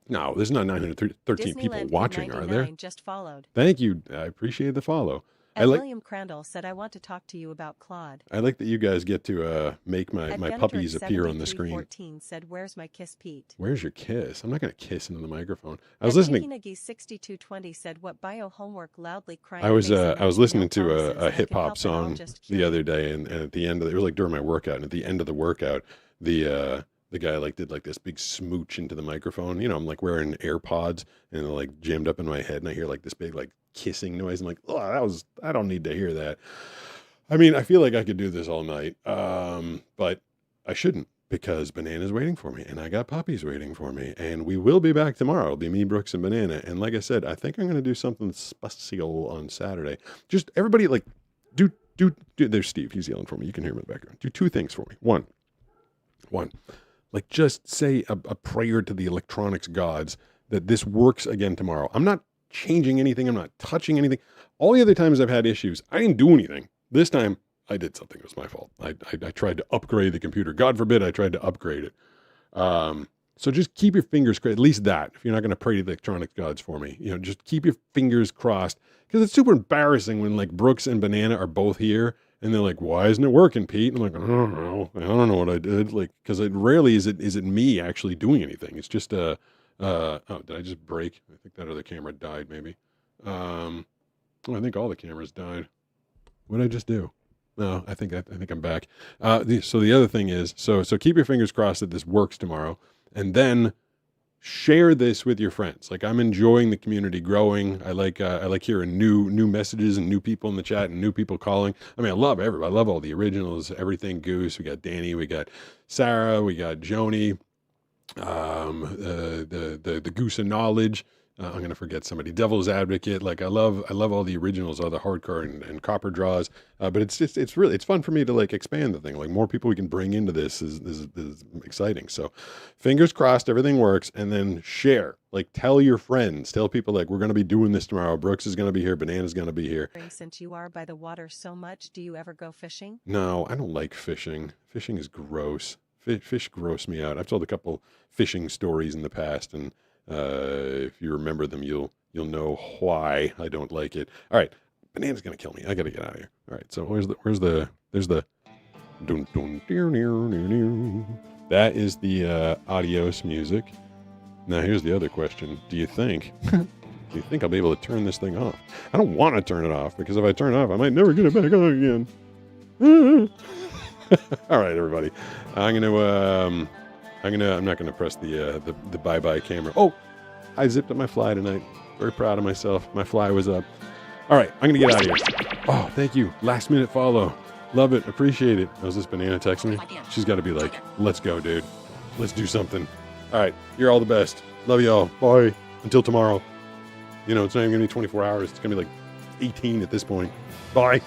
S2: No, there's not 913 people
S1: Disneyland
S2: watching, are there?
S1: P99 just followed.
S2: Thank you. I appreciate the follow.
S1: And William Crandall said, I want to talk to you about Claude.
S2: I like that you guys get to make my puppies appear on the screen.
S1: 14 said, where's my kiss, Pete?
S2: Where's your kiss? I'm not going to kiss into the microphone. I was
S1: and
S2: listening.
S1: Nagi 6220 said, what bio homework loudly crying.
S2: I was listening to a hip hop song the other day, and at the end of it was like during my workout, and at the end of the workout, the guy like did like this big smooch into the microphone. You know, I'm like wearing AirPods and like jammed up in my head, and I hear like this big like kissing noise. I'm like, oh, I don't need to hear that. I mean, I feel like I could do this all night, but I shouldn't, because Banana's waiting for me, and I got puppies waiting for me, and we will be back tomorrow. It'll be me, Brooks, and Banana. And like I said, I think I'm going to do something special on Saturday. Just everybody like do. There's Steve. He's yelling for me. You can hear him in the background. Do 2 things for me. One, like just say a prayer to the electronics gods that this works again tomorrow. I'm not changing anything. I'm not touching anything. All the other times I've had issues, I didn't do anything. This time I did something. It was my fault. I tried to upgrade the computer. God forbid I tried to upgrade it. So just keep your fingers crossed. At least that, if you're not going to pray to the electronics gods for me, you know, just keep your fingers crossed, because it's super embarrassing when like Brooks and Banana are both here and they're like, why isn't it working, Pete? And I'm like, I don't know what I did. Like, because it rarely is it me actually doing anything. It's just oh, did I just break? I think that other camera died maybe. I think all the cameras died. What did I just do? No, I think I'm back. So the other thing is, so keep your fingers crossed that this works tomorrow, and then share this with your friends. Like, I'm enjoying the community growing. I like hearing new messages and new people in the chat and new people calling. I mean, I love everybody. I love all the originals, everything Goose. We got Danny, we got Sarah, we got Joni, the Goose of Knowledge. I'm going to forget somebody. Devil's Advocate. Like, I love all the originals, all the hardcore and copper draws. But it's fun for me to like expand the thing. Like, more people we can bring into this is exciting. So fingers crossed everything works, and then share. Like, tell your friends, tell people like, we're going to be doing this tomorrow. Brooks is going to be here. Banana's going to be here.
S1: Since you are by the water so much, do you ever go fishing?
S2: No, I don't like fishing. Fishing is gross. Fish gross me out. I've told a couple fishing stories in the past, and if you remember them, you'll know why I don't like it. All right, Banana's gonna kill me. I gotta get out of here. All right, so there's the dun, dun, dear, near, near, near. That is the adios music. Now here's the other question: do you think I'll be able to turn this thing off? I don't want to turn it off, because if I turn it off, I might never get it back on again. All right, everybody. I'm not gonna press the bye-bye camera. Oh, I zipped up my fly tonight. Very proud of myself. My fly was up. All right, I'm gonna get out of here. Oh, thank you. Last minute follow. Love it. Appreciate it. Was this Banana texting me? She's got to be like, let's go, dude. Let's do something. All right, you're all the best. Love y'all. Bye. Until tomorrow. You know, it's not even gonna be 24 hours. It's gonna be like 18 at this point. Bye.